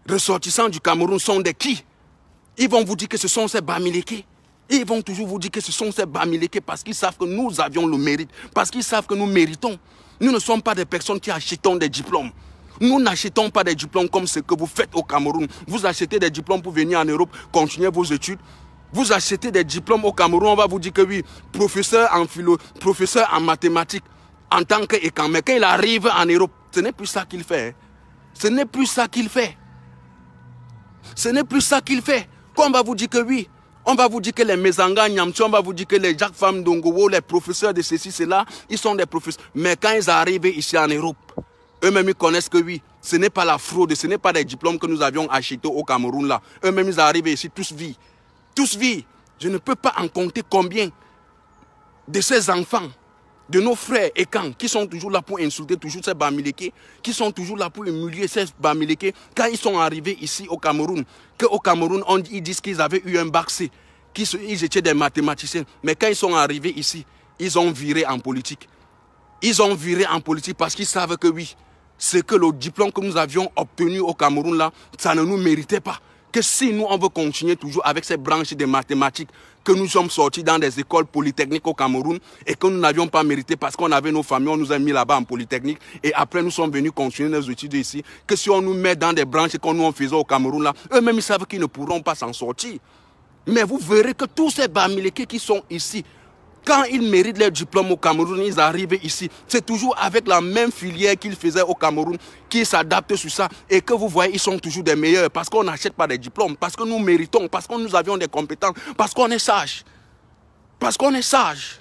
ressortissants du Cameroun sont des qui? Ils vont vous dire que ce sont ces Bamileke. Ils vont toujours vous dire que ce sont ces Bamileke parce qu'ils savent que nous avions le mérite, parce qu'ils savent que nous méritons. Nous ne sommes pas des personnes qui achetons des diplômes. Nous n'achetons pas des diplômes comme ce que vous faites au Cameroun. Vous achetez des diplômes pour venir en Europe, continuer vos études. Vous achetez des diplômes au Cameroun, on va vous dire que oui, professeur en philo, professeur en mathématiques, en tant qu'écran. Mais quand il arrive en Europe, ce n'est plus ça qu'il fait. Ce n'est plus ça qu'il fait. Ce n'est plus ça qu'il fait. Quand on va vous dire que oui, on va vous dire que les Mezanga Nyamchi, on va vous dire que les Jacques Fam Dongowo, les professeurs de ceci, cela, ils sont des professeurs. Mais quand ils arrivent ici en Europe, eux-mêmes ils connaissent que oui, ce n'est pas la fraude, ce n'est pas des diplômes que nous avions achetés au Cameroun là. Eux-mêmes ils arrivent ici, tous vivent. Tous vivent. Je ne peux pas en compter combien de ces enfants de nos frères et camps qui sont toujours là pour insulter toujours ces Bamileke, qui sont toujours là pour humilier ces Bamileke, quand ils sont arrivés ici au Cameroun, qu'au Cameroun, ils disent qu'ils avaient eu un bac C, qu'ils étaient des mathématiciens, mais quand ils sont arrivés ici, ils ont viré en politique. Ils ont viré en politique parce qu'ils savent que oui, c'est que le diplôme que nous avions obtenu au Cameroun là, ça ne nous méritait pas. Que si nous, on veut continuer toujours avec ces branches de mathématiques, que nous sommes sortis dans des écoles polytechniques au Cameroun et que nous n'avions pas mérité parce qu'on avait nos familles, on nous a mis là-bas en polytechnique et après nous sommes venus continuer nos études ici, que si on nous met dans des branches qu'on nous faisait au Cameroun là, eux-mêmes ils savent qu'ils ne pourront pas s'en sortir. Mais vous verrez que tous ces Bamileke qui sont ici, quand ils méritent leur diplôme au Cameroun, ils arrivent ici. C'est toujours avec la même filière qu'ils faisaient au Cameroun, qu'ils s'adaptent sur ça. Et que vous voyez, ils sont toujours des meilleurs. Parce qu'on n'achète pas des diplômes, parce que nous méritons, parce que nous avions des compétences, parce qu'on est sage. Parce qu'on est sage.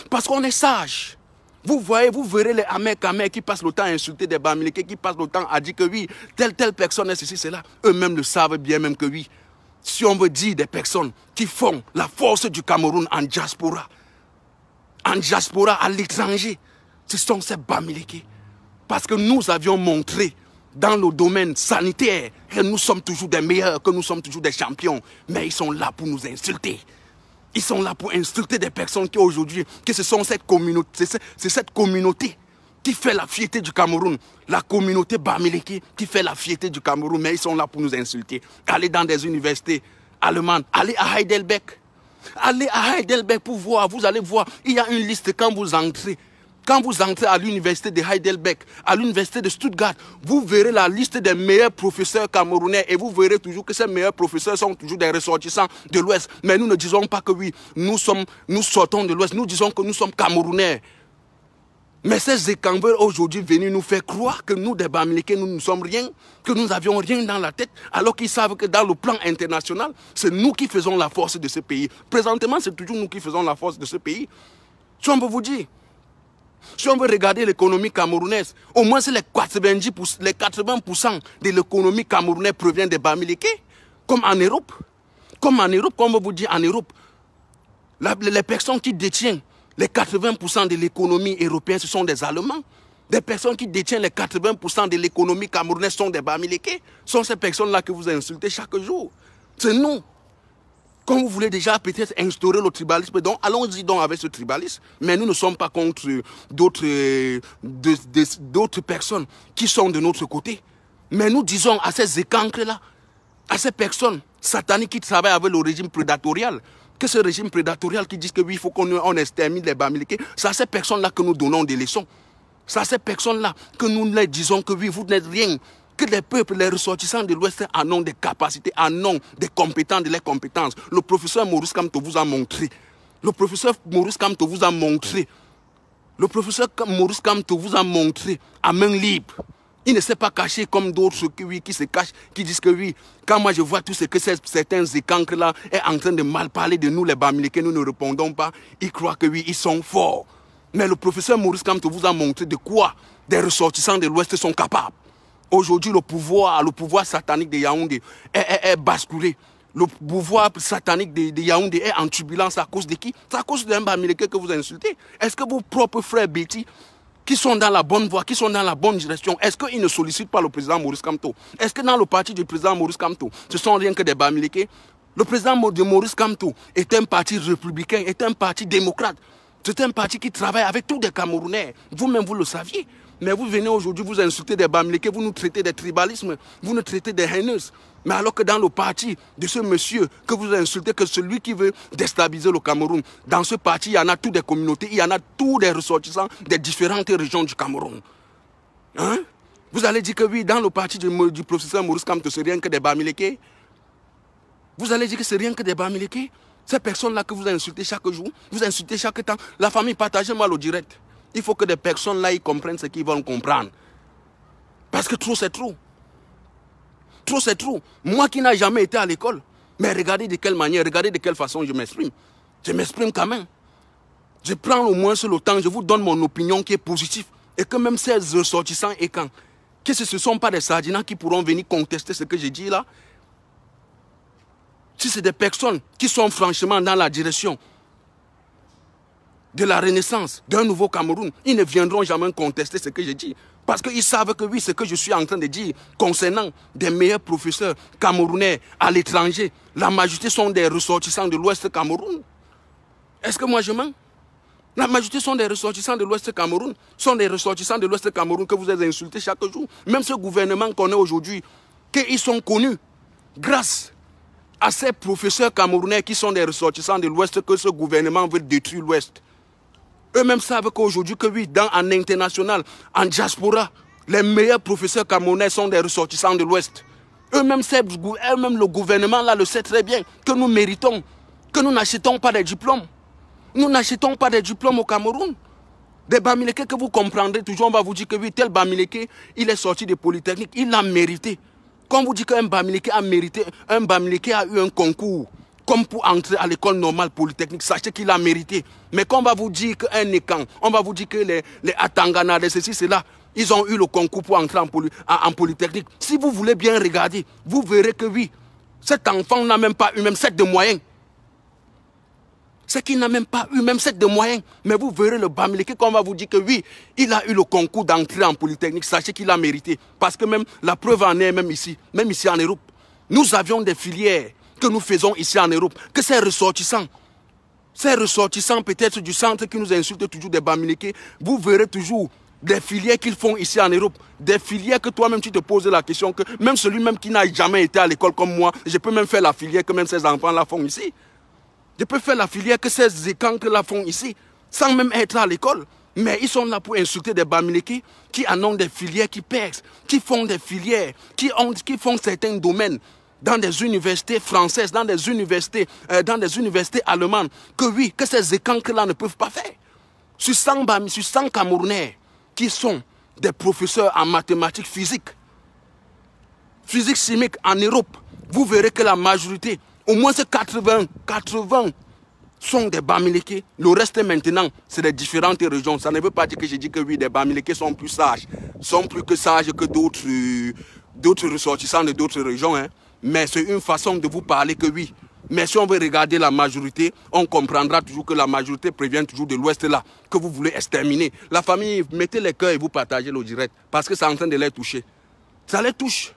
Parce qu'on est sage. Vous voyez, vous verrez les Amers qui passent le temps à insulter des Bamileke, qui passent le temps à dire que oui, telle personne est ceci, c'est là. Eux-mêmes le savent bien même que oui. Si on veut dire des personnes qui font la force du Cameroun en diaspora à l'étranger, ce sont ces Bamileke. Parce que nous avions montré dans le domaine sanitaire que nous sommes toujours des meilleurs, que nous sommes toujours des champions. Mais ils sont là pour nous insulter. Ils sont là pour insulter des personnes qui aujourd'hui, que ce sont cette communauté, c'est cette communauté qui fait la fierté du Cameroun, la communauté Bamileke qui fait la fierté du Cameroun, mais ils sont là pour nous insulter. Allez dans des universités allemandes, allez à Heidelberg. Allez à Heidelberg pour voir, vous allez voir, il y a une liste quand vous entrez. Quand vous entrez à l'université de Heidelberg, à l'université de Stuttgart, vous verrez la liste des meilleurs professeurs camerounais et vous verrez toujours que ces meilleurs professeurs sont toujours des ressortissants de l'Ouest. Mais nous ne disons pas que oui, nous sortons de l'Ouest, nous disons que nous sommes Camerounais. Mais ces écans veulent aujourd'hui venir nous faire croire que nous, des Bamileke, nous ne sommes rien, que nous n'avions rien dans la tête, alors qu'ils savent que dans le plan international, c'est nous qui faisons la force de ce pays. Présentement, c'est toujours nous qui faisons la force de ce pays. Si on veut vous dire, si on veut regarder l'économie camerounaise, au moins c'est les 80% de l'économie camerounaise provient des Bamileke, comme en Europe. Comme en Europe, comme on vous dit en Europe, les personnes qui détiennent les 80% de l'économie européenne, ce sont des Allemands. Des personnes qui détiennent les 80% de l'économie camerounaise sont des Bamileke. Ce sont ces personnes-là que vous insultez chaque jour. C'est nous. Quand vous voulez déjà peut-être instaurer le tribalisme, donc allons-y donc avec ce tribalisme. Mais nous ne sommes pas contre d'autres personnes qui sont de notre côté. Mais nous disons à ces écancres-là, à ces personnes sataniques qui travaillent avec le régime prédatorial, que ce régime prédatorial qui dit que oui, il faut qu'on extermine les Bamileke, c'est à ces personnes-là que nous donnons des leçons. C'est à ces personnes-là que nous leur disons que oui, vous n'êtes rien. Que les peuples, les ressortissants de l'Ouest en ont des capacités, en ont des compétences, de leurs compétences. Le professeur Maurice Kamto vous a montré. Le professeur Maurice Kamto vous a montré. Le professeur Maurice Kamto vous a montré à main libre. Il ne s'est pas caché comme d'autres qui se cachent, qui disent que oui, quand moi je vois tout ce que certains écancres-là est en train de mal parler de nous, les Bamileke, nous ne répondons pas, ils croient que oui, ils sont forts. Mais le professeur Maurice Kamto vous a montré de quoi des ressortissants de l'Ouest sont capables. Aujourd'hui, le pouvoir satanique de Yaoundé est basculé. Le pouvoir satanique de Yaoundé est en turbulence à cause de qui? C'est à cause d'un Bamileke que vous insultez. Est-ce que vos propres frères Betty, qui sont dans la bonne voie, qui sont dans la bonne direction, est-ce qu'ils ne sollicitent pas le président Maurice Kamto? Est-ce que dans le parti du président Maurice Kamto, ce sont rien que des Bamileke? Le président de Maurice Kamto est un parti républicain, est un parti démocrate. C'est un parti qui travaille avec tous les Camerounais. Vous-même, vous le saviez. Mais vous venez aujourd'hui, vous insultez des Bamileke, vous nous traitez de tribalisme, vous nous traitez de haineuses. Mais alors que dans le parti de ce monsieur que vous insultez, que celui qui veut déstabiliser le Cameroun, dans ce parti, il y en a toutes des communautés, il y en a tous des ressortissants des différentes régions du Cameroun. Hein? Vous allez dire que oui, dans le parti du professeur Maurice Kamto, c'est rien que des Bamileke. Vous allez dire que c'est rien que des Bamileke. Ces personnes-là que vous insultez chaque jour, vous insultez chaque temps, la famille, partagez-moi le direct. Il faut que des personnes-là ils comprennent ce qu'ils vont comprendre. Parce que trop, c'est trop. Trop, c'est trop. Moi qui n'ai jamais été à l'école, mais regardez de quelle manière, regardez de quelle façon je m'exprime. Je m'exprime quand même. Je prends au moins le temps, je vous donne mon opinion qui est positive. Et que même ces ressortissants et quand, que ce ne sont pas des sardinats qui pourront venir contester ce que j'ai dit là. Si c'est des personnes qui sont franchement dans la direction de la renaissance, d'un nouveau Cameroun, ils ne viendront jamais contester ce que je dis. Parce qu'ils savent que oui, ce que je suis en train de dire concernant des meilleurs professeurs camerounais à l'étranger, la majorité sont des ressortissants de l'Ouest Cameroun. Est-ce que moi je mens? La majorité sont des ressortissants de l'Ouest Cameroun, sont des ressortissants de l'Ouest Cameroun que vous êtes insultés chaque jour. Même ce gouvernement qu'on a aujourd'hui, qu'ils sont connus grâce à ces professeurs camerounais qui sont des ressortissants de l'Ouest, que ce gouvernement veut détruire l'Ouest. Eux-mêmes savent qu'aujourd'hui, que oui, en international, en diaspora, les meilleurs professeurs camerounais sont des ressortissants de l'Ouest. Eux-mêmes, le gouvernement là le sait très bien que nous méritons, que nous n'achetons pas des diplômes. Nous n'achetons pas des diplômes au Cameroun. Des Bamileke que vous comprendrez toujours, on va vous dire que oui, tel Bamileke, il est sorti de Polytechnique, il l'a mérité. Quand vous dites qu'un Bamileke a mérité, un Bamileke a eu un concours, comme pour entrer à l'école normale Polytechnique, sachez qu'il a mérité. Mais quand on va vous dire qu'un Nekan, on va vous dire que les Atangana, de ceci, cela, ils ont eu le concours pour entrer en Polytechnique. Si vous voulez bien regarder, vous verrez que oui, cet enfant n'a même pas eu même 7 de moyens. C'est qu'il n'a même pas eu même 7 de moyens. Mais vous verrez le Bamileke, quand on va vous dire que oui, il a eu le concours d'entrée en Polytechnique, sachez qu'il a mérité. Parce que même la preuve en est même ici en Europe. Nous avions des filières que nous faisons ici en Europe, que ces ressortissants peut-être du centre qui nous insultent toujours des Bamileke, vous verrez toujours des filières qu'ils font ici en Europe, des filières que toi-même tu te poses la question que même celui même qui n'a jamais été à l'école comme moi, je peux même faire la filière que même ces enfants-là font ici. Je peux faire la filière que ces écancres-là font ici, sans même être à l'école. Mais ils sont là pour insulter des Bamileke qui en ont des filières qui percent, qui font des filières, qui font certains domaines dans des universités françaises, dans des universités allemandes, que oui, que ces écancres-là ne peuvent pas faire. Sur 100 Camerounais qui sont des professeurs en mathématiques, physique chimique en Europe, vous verrez que la majorité, au moins ces 80 sont des Bamileke. Le reste maintenant, c'est des différentes régions. Ça ne veut pas dire que je dis que oui, des Bamileke sont plus sages, sont plus que sages que d'autres ressortissants de d'autres régions. Hein. Mais c'est une façon de vous parler que oui. Mais si on veut regarder la majorité, on comprendra toujours que la majorité prévient toujours de l'Ouest là, que vous voulez exterminer. La famille, mettez les cœurs et vous partagez le direct, parce que c'est en train de les toucher. Ça les touche.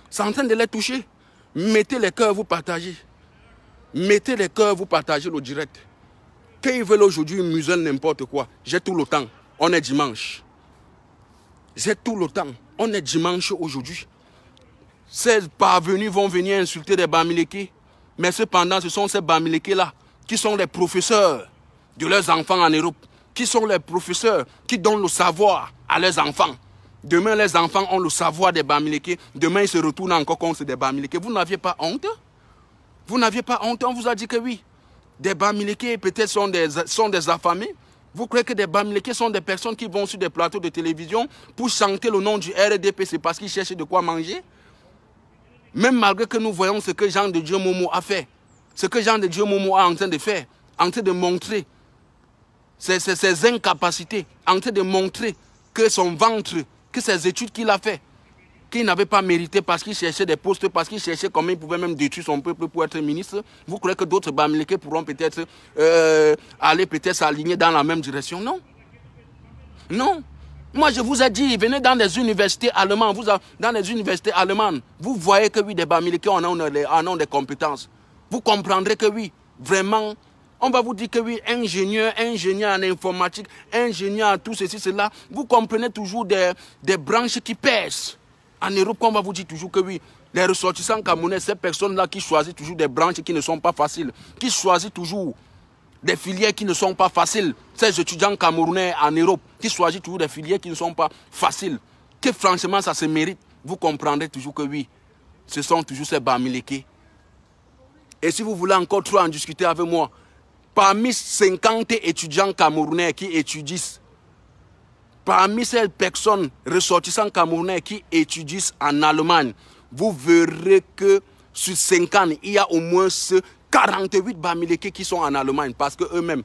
C'est en train de les toucher. Mettez les cœurs, vous partagez. Mettez les cœurs, vous partagez le direct. Qu'ils veulent aujourd'hui muselle n'importe quoi. J'ai tout le temps. On est dimanche. J'ai tout le temps. On est dimanche aujourd'hui. Ces parvenus vont venir insulter des Bamileke. Mais cependant, ce sont ces Bamileke-là qui sont les professeurs de leurs enfants en Europe. Qui sont les professeurs qui donnent le savoir à leurs enfants. Demain, les enfants ont le savoir des Bamileke. Demain, ils se retournent encore contre des Bamileke. Vous n'aviez pas honte? Vous n'aviez pas honte? On vous a dit que oui. Des Bamileke peut-être sont des affamés. Vous croyez que des Bamileke sont des personnes qui vont sur des plateaux de télévision pour chanter le nom du RDP, c'est parce qu'ils cherchent de quoi manger? Même malgré que nous voyons ce que Jean de Dieu Momo a fait, ce que Jean de Dieu Momo est en train de faire, en train de montrer ses incapacités, en train de montrer que son ventre, que ses études qu'il a fait, qu'il n'avait pas mérité parce qu'il cherchait des postes, parce qu'il cherchait comment il pouvait même détruire son peuple pour être ministre. Vous croyez que d'autres Bamileke pourront peut-être aller peut-être s'aligner dans la même direction? Non. Non. Moi, je vous ai dit, venez dans des universités allemandes, vous voyez que oui, des Bamileke en ont des compétences. Vous comprendrez que oui, vraiment, on va vous dire que oui, ingénieur en informatique, ingénieur en tout ceci, cela, vous comprenez toujours des branches qui pèsent. En Europe, on va vous dire toujours que oui, les ressortissants camerounais, ces personnes-là qui choisissent toujours des branches qui ne sont pas faciles, qui choisissent toujours des filières qui ne sont pas faciles. Ces étudiants camerounais en Europe, qui choisissent toujours des filières qui ne sont pas faciles, que franchement ça se mérite, vous comprendrez toujours que oui, ce sont toujours ces Bamileke. Et si vous voulez encore trop en discuter avec moi, parmi 50 étudiants camerounais qui étudient, parmi ces personnes ressortissants camerounais qui étudient en Allemagne, vous verrez que sur 50, il y a au moins 48 Bamileke qui sont en Allemagne parce qu'eux-mêmes,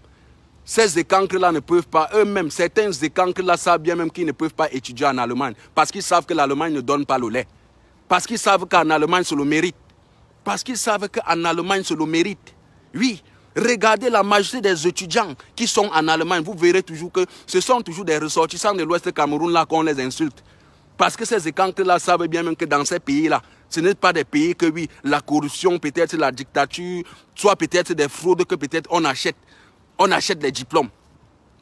ces écancres-là ne peuvent pas, eux-mêmes, certains écancres-là savent bien même qu'ils ne peuvent pas étudier en Allemagne parce qu'ils savent que l'Allemagne ne donne pas le lait. Parce qu'ils savent qu'en Allemagne, c'est le mérite. Parce qu'ils savent qu'en Allemagne, c'est le mérite. Oui, Regardez la majorité des étudiants qui sont en Allemagne. Vous verrez toujours que ce sont toujours des ressortissants de l'Ouest Cameroun là qu'on les insulte. Parce que ces écancres-là savent bien même que dans ces pays-là, ce n'est pas des pays que oui, la corruption, peut-être la dictature, soit peut-être des fraudes que peut-être on achète les diplômes.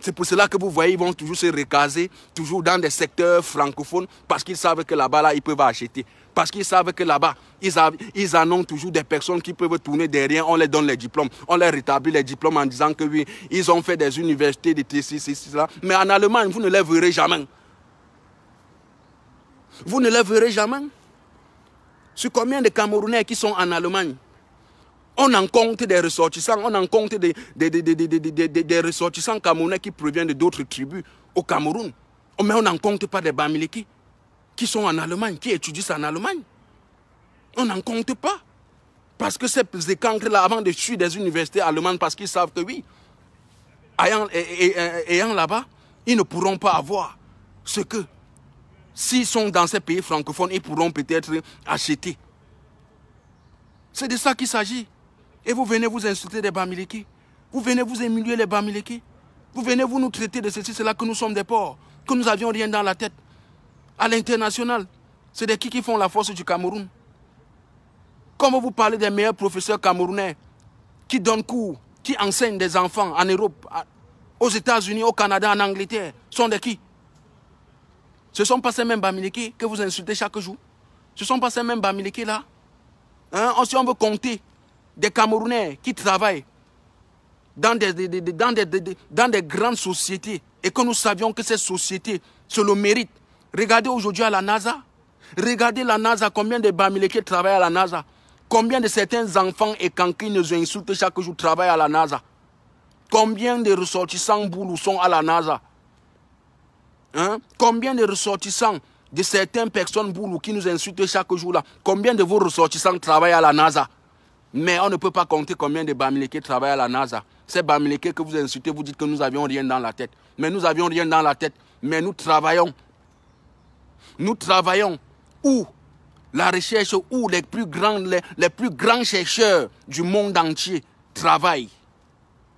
C'est pour cela que vous voyez, ils vont toujours se recaser, toujours dans des secteurs francophones, parce qu'ils savent que là-bas, là, ils peuvent acheter. Parce qu'ils savent que là-bas, ils en ont toujours des personnes qui peuvent tourner derrière, on les donne les diplômes, on les rétablit les diplômes en disant que oui, ils ont fait des universités, des TCC, là. Mais en Allemagne, vous ne les verrez jamais. Vous ne les verrez jamais. Sur combien de Camerounais qui sont en Allemagne? On en compte des ressortissants, on en compte des ressortissants camerounais qui proviennent d'autres tribus au Cameroun. Mais on n'en compte pas des Bamileke qui sont en Allemagne, qui étudient en Allemagne. On n'en compte pas. Parce que ces cancres-là, avant de suivre des universités allemandes, parce qu'ils savent que oui, ayant là-bas, ils ne pourront pas avoir ce que, s'ils sont dans ces pays francophones, ils pourront peut-être acheter. C'est de ça qu'il s'agit. Et vous venez vous insulter des Bamileke. Vous venez vous humilier les Bamileke. Vous venez vous nous traiter de ceci, c'est là que nous sommes des porcs. Que nous n'avions rien dans la tête. À l'international, c'est des qui font la force du Cameroun. Comme vous parlez des meilleurs professeurs camerounais qui donnent cours, qui enseignent des enfants en Europe, aux États-Unis, au Canada, en Angleterre, sont des qui? Ce ne sont pas ces mêmes Bamileke que vous insultez chaque jour. Ce ne sont pas ces mêmes Bamileke là. Hein? Si on veut compter des Camerounais qui travaillent dans des grandes sociétés et que nous savions que ces sociétés se le méritent. Regardez aujourd'hui à la NASA. Regardez la NASA, combien de Bamileke travaillent à la NASA. Combien de certains enfants et cancris nous insultent chaque jour travaillent à la NASA. Combien de ressortissants boulous sont à la NASA. Hein? Combien de ressortissants de certaines personnes boulous qui nous insultent chaque jour là. Combien de vos ressortissants travaillent à la NASA. Mais on ne peut pas compter combien de Bamileke travaillent à la NASA. Ces Bamileke que vous insultez, vous dites que nous n'avions rien dans la tête. Mais nous n'avions rien dans la tête. Mais nous travaillons. Nous travaillons. Où la recherche, où les plus grands chercheurs du monde entier travaillent.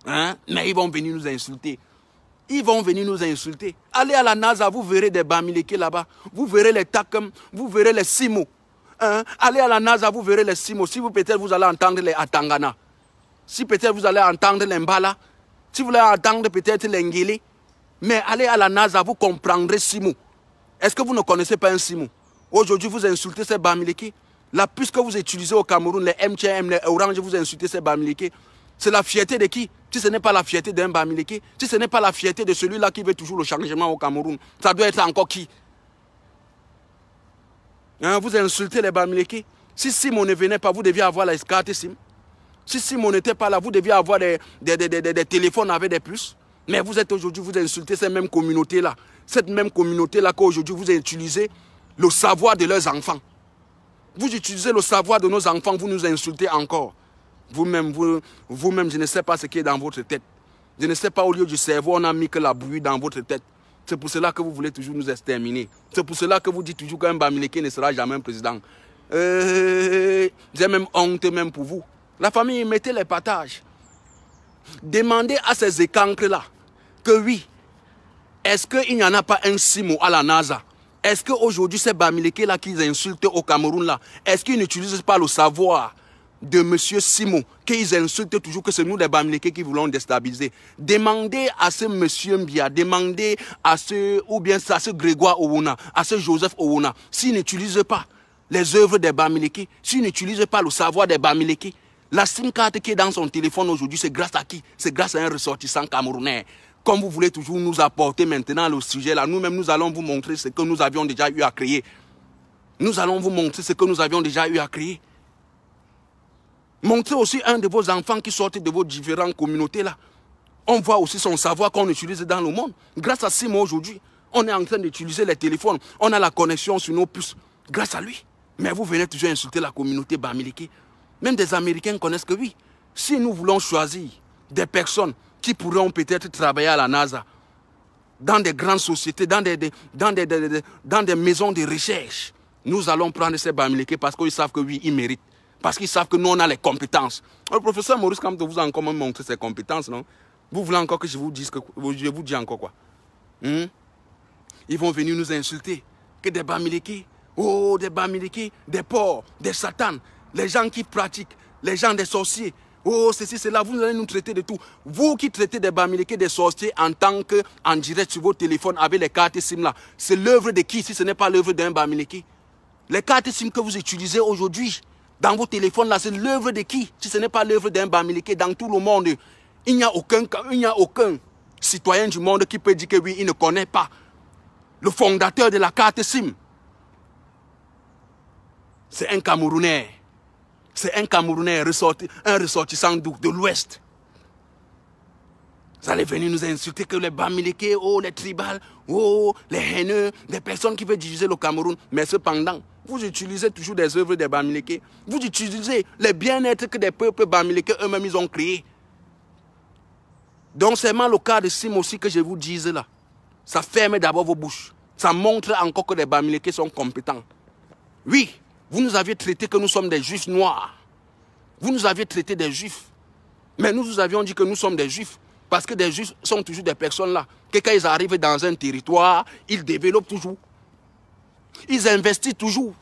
Hein? Mais ils vont venir nous insulter. Ils vont venir nous insulter. Allez à la NASA, vous verrez des Bamileke là-bas. Vous verrez les Takem, vous verrez les Simo. Hein? Allez à la NASA, vous verrez les Simo. Si vous peut-être vous allez entendre les Atangana. Si peut-être vous allez entendre les Mbala. Si vous allez entendre peut-être les Ngele. Mais allez à la NASA, vous comprendrez Simo. Est-ce que vous ne connaissez pas un Simo? Aujourd'hui, vous insultez ces Bamileke. La puce que vous utilisez au Cameroun, les MTM, les Orange, vous insultez ces Bamileke. C'est la fierté de qui? Si ce n'est pas la fierté d'un Bamileke, si ce n'est pas la fierté de celui-là qui veut toujours le changement au Cameroun, ça doit être encore qui? Hein, vous insultez les Bamileke. Si Simon ne venait pas, vous deviez avoir la carte SIM. Si Simon n'était pas là, vous deviez avoir des téléphones avec des puces. Mais vous êtes aujourd'hui, vous insultez cette même communauté-là. Cette même communauté-là qu'aujourd'hui vous utilisez le savoir de leurs enfants. Vous utilisez le savoir de nos enfants, vous nous insultez encore. Vous-même, je ne sais pas ce qui est dans votre tête. Je ne sais pas, au lieu du cerveau, on a mis que la bouillie dans votre tête. C'est pour cela que vous voulez toujours nous exterminer. C'est pour cela que vous dites toujours qu'un Bamileke ne sera jamais un président. J'ai même honte même pour vous. La famille, mettez les partages. Demandez à ces écancres-là que oui, est-ce qu'il n'y en a pas un Simo à la NASA? Est-ce qu'aujourd'hui, ces Bamileke-là qu'ils insultent au Cameroun, là, est-ce qu'ils n'utilisent pas le savoir de M. Simo, qu'ils insultent toujours que c'est nous les Bamileke qui voulons déstabiliser? Demandez à ce monsieur Mbia, demandez à ce Grégoire Owona, à ce Joseph Owona, s'ils n'utilisent pas les œuvres des Bamileke, s'ils n'utilisent pas le savoir des Bamileke, la SIM card qui est dans son téléphone aujourd'hui, c'est grâce à qui? C'est grâce à un ressortissant camerounais. Comme vous voulez toujours nous apporter maintenant le sujet là, nous-mêmes nous allons vous montrer ce que nous avions déjà eu à créer. Nous allons vous montrer ce que nous avions déjà eu à créer. Montrez aussi un de vos enfants qui sortent de vos différentes communautés là. On voit aussi son savoir qu'on utilise dans le monde. Grâce à Simon aujourd'hui, on est en train d'utiliser les téléphones. On a la connexion sur nos puces. Grâce à lui. Mais vous venez toujours insulter la communauté Bamileke. Même des Américains connaissent que oui. Si nous voulons choisir des personnes qui pourront peut-être travailler à la NASA, dans des grandes sociétés, dans des maisons de recherche, nous allons prendre ces Bamileke parce qu'ils savent que oui, ils méritent. Parce qu'ils savent que nous, on a les compétences. Le professeur Maurice Kamto vous a encore montré ses compétences, non? Vous voulez encore que je vous dise encore quoi? Ils vont venir nous insulter. Que des Bamileke, oh, des Bamileke, des porcs, des satans, les gens qui pratiquent, les gens des sorciers. Oh, ceci, cela, vous allez nous traiter de tout. Vous qui traitez des Bamileke, des sorciers en tant qu'en direct sur vos téléphones avec les cartes SIM là, c'est l'œuvre de qui si ce n'est pas l'œuvre d'un Bamileke? Les cartes SIM que vous utilisez aujourd'hui dans vos téléphones là, c'est l'œuvre de qui si ce n'est pas l'œuvre d'un Bamileke dans tout le monde? Il n'y a aucun citoyen du monde qui peut dire que oui, il ne connaît pas le fondateur de la carte SIM. C'est un Camerounais. C'est un Camerounais, un ressortissant de l'Ouest. Vous allez venir nous insulter que les Bamileke, oh, les tribales, oh, les haineux, des personnes qui veulent diviser le Cameroun. Mais cependant, vous utilisez toujours des œuvres des Bamileke. Vous utilisez les bien-être que des peuples Bamileke eux-mêmes ils ont créés. Donc c'est seulement le cas de Sim aussi que je vous dise là. Ça ferme d'abord vos bouches. Ça montre encore que les Bamileke sont compétents. Oui, vous nous aviez traité que nous sommes des juifs noirs. Vous nous aviez traité des juifs. Mais nous vous avions dit que nous sommes des juifs. Parce que des juifs sont toujours des personnes là. Que quand ils arrivent dans un territoire, ils développent toujours. Ils investissent toujours.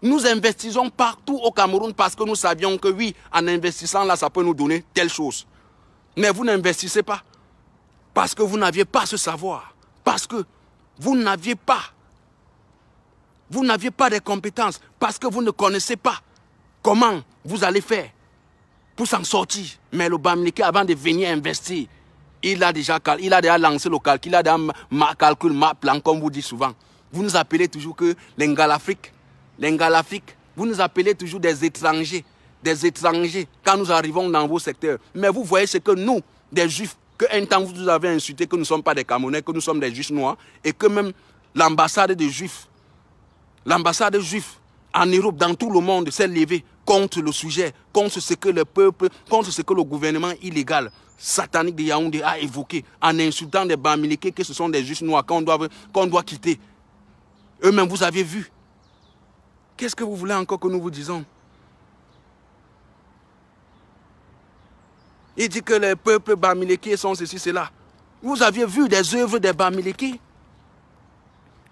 Nous investissons partout au Cameroun parce que nous savions que oui, en investissant là, ça peut nous donner telle chose. Mais vous n'investissez pas. Parce que vous n'aviez pas ce savoir. Parce que vous n'aviez pas. Vous n'aviez pas de compétences. Parce que vous ne connaissez pas comment vous allez faire pour s'en sortir. Mais le Bamileke, avant de venir investir, il a déjà lancé le calcul, il a déjà calcul, plan, comme vous dites souvent. Vous nous appelez toujours que les Ngalafriques, vous nous appelez toujours des étrangers, quand nous arrivons dans vos secteurs. Mais vous voyez ce que nous, des Juifs, qu'un temps vous nous avez insulté que nous ne sommes pas des Camerounais, que nous sommes des Juifs noirs, et que même l'ambassade des Juifs, en Europe, dans tout le monde, s'est levée contre le sujet, contre ce que le peuple, contre ce que le gouvernement illégal, satanique de Yaoundé a évoqué, en insultant des Bamileke que ce sont des Juifs noirs qu'on doit quitter. Eux-mêmes, vous avez vu. Qu'est-ce que vous voulez encore que nous vous disons? Il dit que les peuples Bamileke sont ceci, cela. Vous aviez vu des œuvres des Bamileke?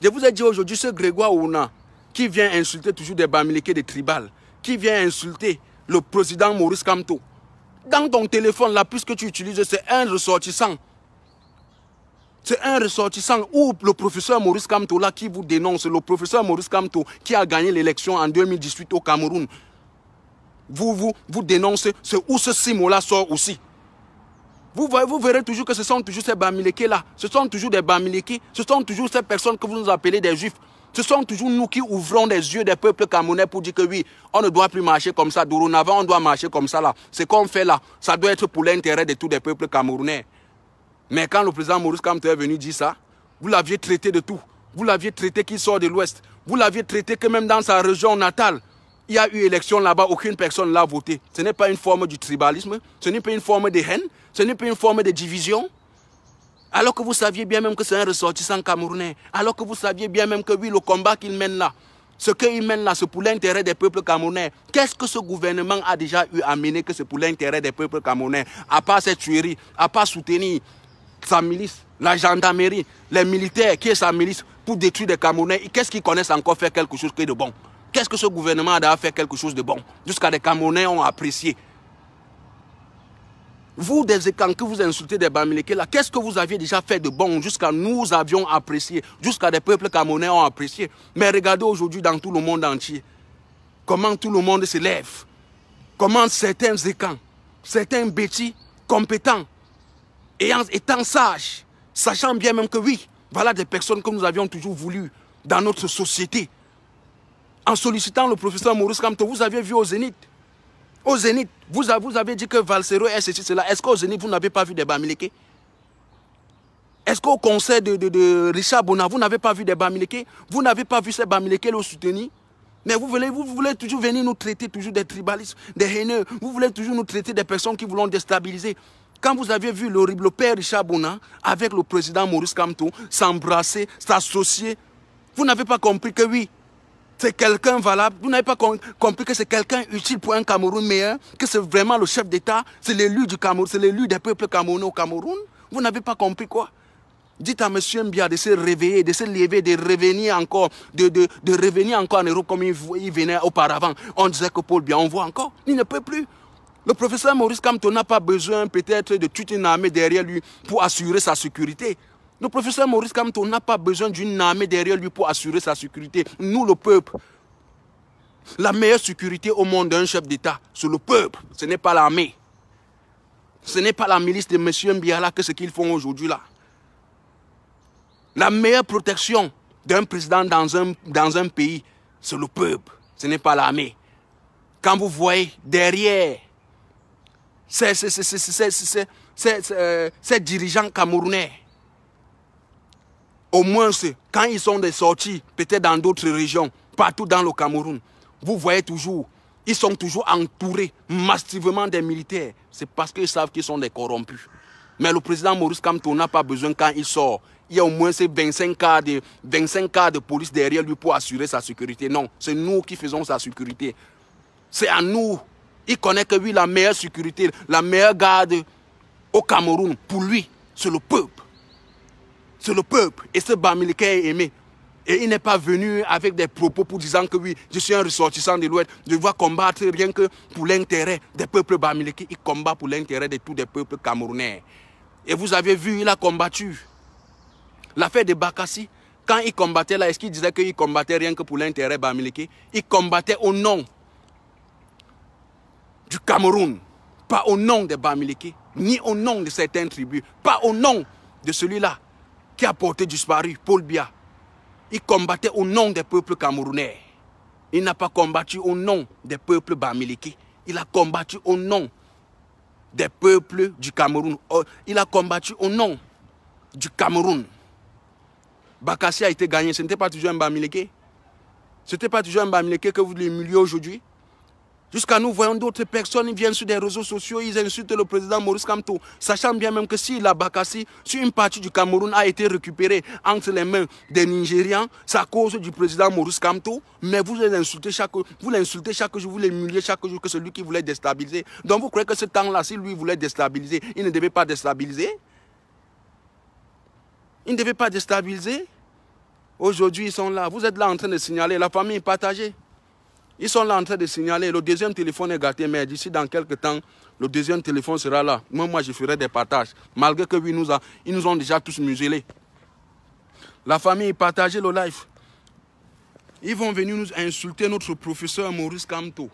Je vous ai dit aujourd'hui, ce Grégoire Ouna, qui vient insulter toujours des Bamileke, des tribales, qui vient insulter le président Maurice Kamto. Dans ton téléphone, là, puisque tu utilises, c'est un ressortissant. C'est un ressortissant ou le professeur Maurice Kamto là qui vous dénonce, le professeur Maurice Kamto qui a gagné l'élection en 2018 au Cameroun. Vous dénoncez, c'est où ce Simo-là sort aussi. Vous verrez toujours que ce sont toujours ces Bamileke là. Ce sont toujours des Bamileke. Ce sont toujours ces personnes que vous nous appelez des Juifs. Ce sont toujours nous qui ouvrons les yeux des peuples camerounais pour dire que oui, on ne doit plus marcher comme ça. Dorénavant, on doit marcher comme ça là. Ce qu'on fait là, ça doit être pour l'intérêt de tous les peuples camerounais. Mais quand le président Maurice Kamto est venu dire ça, vous l'aviez traité de tout. Vous l'aviez traité qu'il sort de l'Ouest. Vous l'aviez traité que même dans sa région natale, il y a eu élection là-bas, aucune personne l'a voté. Ce n'est pas une forme du tribalisme, ce n'est pas une forme de haine, ce n'est pas une forme de division. Alors que vous saviez bien même que c'est un ressortissant camerounais. Alors que vous saviez bien même que oui, le combat qu'il mène là, ce qu'il mène là, c'est pour l'intérêt des peuples camerounais. Qu'est-ce que ce gouvernement a déjà eu à mener que c'est pour l'intérêt des peuples camerounais? À part cette tuerie, à part soutenir sa milice, la gendarmerie, les militaires qui est sa milice pour détruire les Camerounais, qu'est-ce qu'ils connaissent encore faire quelque chose de bon? Qu'est-ce que ce gouvernement a déjà fait quelque chose de bon? Jusqu'à des Camerounais ont apprécié. Vous, quand vous insultez des Bamileke là, qu'est-ce que vous aviez déjà fait de bon jusqu'à nous avions apprécié, jusqu'à des peuples camerounais ont apprécié. Mais regardez aujourd'hui dans tout le monde entier, comment tout le monde se lève, comment certains écans, certains bêtis compétents, étant sages, sachant bien même que oui, voilà des personnes que nous avions toujours voulu dans notre société. En sollicitant le professeur Maurice Kamto, vous aviez vu au Zénith. Au Zénith, vous avez dit que Valsero est ceci, cela. Est-ce qu'au Zénith, vous n'avez pas vu des Bamileke? Est-ce qu'au conseil de Richard Bona, vous n'avez pas vu des Bamileke? Vous n'avez pas vu ces Bamileke le soutenir? Mais vous voulez toujours venir nous traiter toujours des tribalistes, des haineux. Vous voulez toujours nous traiter des personnes qui voulons déstabiliser. Quand vous avez vu le père Richard Bona avec le président Maurice Kamto s'embrasser, s'associer, vous n'avez pas compris que oui, C'est quelqu'un valable. Vous n'avez pas compris que c'est quelqu'un utile pour un Cameroun meilleur, que c'est vraiment le chef d'État, c'est l'élu du Cameroun, c'est l'élu des peuples camerounais au Cameroun. Vous n'avez pas compris quoi? Dites à M. Mbia de se réveiller, de se lever, de revenir encore, de revenir encore en Europe comme il venait auparavant. On disait que Paul Biya, on voit encore. Il ne peut plus. Le professeur Maurice Kamto n'a pas besoin peut-être de toute une armée derrière lui pour assurer sa sécurité. Le professeur Maurice Kamto n'a pas besoin d'une armée derrière lui pour assurer sa sécurité. Nous, le peuple, la meilleure sécurité au monde d'un chef d'État, c'est le peuple. Ce n'est pas l'armée. Ce n'est pas la milice de M. Mbia là que ce qu'ils font aujourd'hui là. La meilleure protection d'un président dans un pays, c'est le peuple, ce n'est pas l'armée. Quand vous voyez derrière ces dirigeants camerounais, au moins quand ils sont des sorties, peut-être dans d'autres régions, partout dans le Cameroun, vous voyez toujours, ils sont toujours entourés massivement des militaires. C'est parce qu'ils savent qu'ils sont des corrompus. Mais le président Maurice Kamto n'a pas besoin quand il sort. Il y a au moins ces 25 cas de police derrière lui pour assurer sa sécurité. Non, c'est nous qui faisons sa sécurité. C'est à nous. Il connaît que lui, la meilleure sécurité, la meilleure garde au Cameroun, pour lui, c'est le peuple. C'est le peuple. Et ce Bamileke est aimé. Et il n'est pas venu avec des propos pour disant que oui, je suis un ressortissant de l'Ouest, je dois combattre rien que pour l'intérêt des peuples Bamileke. Il combat pour l'intérêt de tous les peuples camerounais. Et vous avez vu, il a combattu. L'affaire de Bakassi, quand il combattait là, est-ce qu'il disait qu'il combattait rien que pour l'intérêt Bamileke? Il combattait au nom du Cameroun, pas au nom des Bamileke, ni au nom de certaines tribus, pas au nom de celui-là qui a porté disparu, Paul Biya. Il combattait au nom des peuples camerounais. Il n'a pas combattu au nom des peuples Bamileke. Il a combattu au nom des peuples du Cameroun. Il a combattu au nom du Cameroun. Bakassi a été gagné. Ce n'était pas toujours un Bamileke. Ce n'était pas toujours un Bamileke que vous l'humiliez aujourd'hui. Jusqu'à nous voyons d'autres personnes, ils viennent sur des réseaux sociaux, ils insultent le président Maurice Kamto, sachant bien même que si la Bakassi, si une partie du Cameroun a été récupérée entre les mains des Nigérians, c'est à cause du président Maurice Kamto, mais vous l'insultez chaque jour, vous l'humiliez chaque jour que celui qui voulait déstabiliser. Donc vous croyez que ce temps-là, si lui voulait déstabiliser, il ne devait pas déstabiliser? Il ne devait pas déstabiliser? Aujourd'hui, ils sont là, vous êtes là en train de signaler, la famille est partagée. Ils sont là en train de signaler, le deuxième téléphone est gâté, mais d'ici dans quelques temps, le deuxième téléphone sera là. Moi, je ferai des partages, malgré que oui, ils nous ont déjà tous muselés. La famille est partagée le live. Ils vont venir nous insulter notre professeur Maurice Kamto.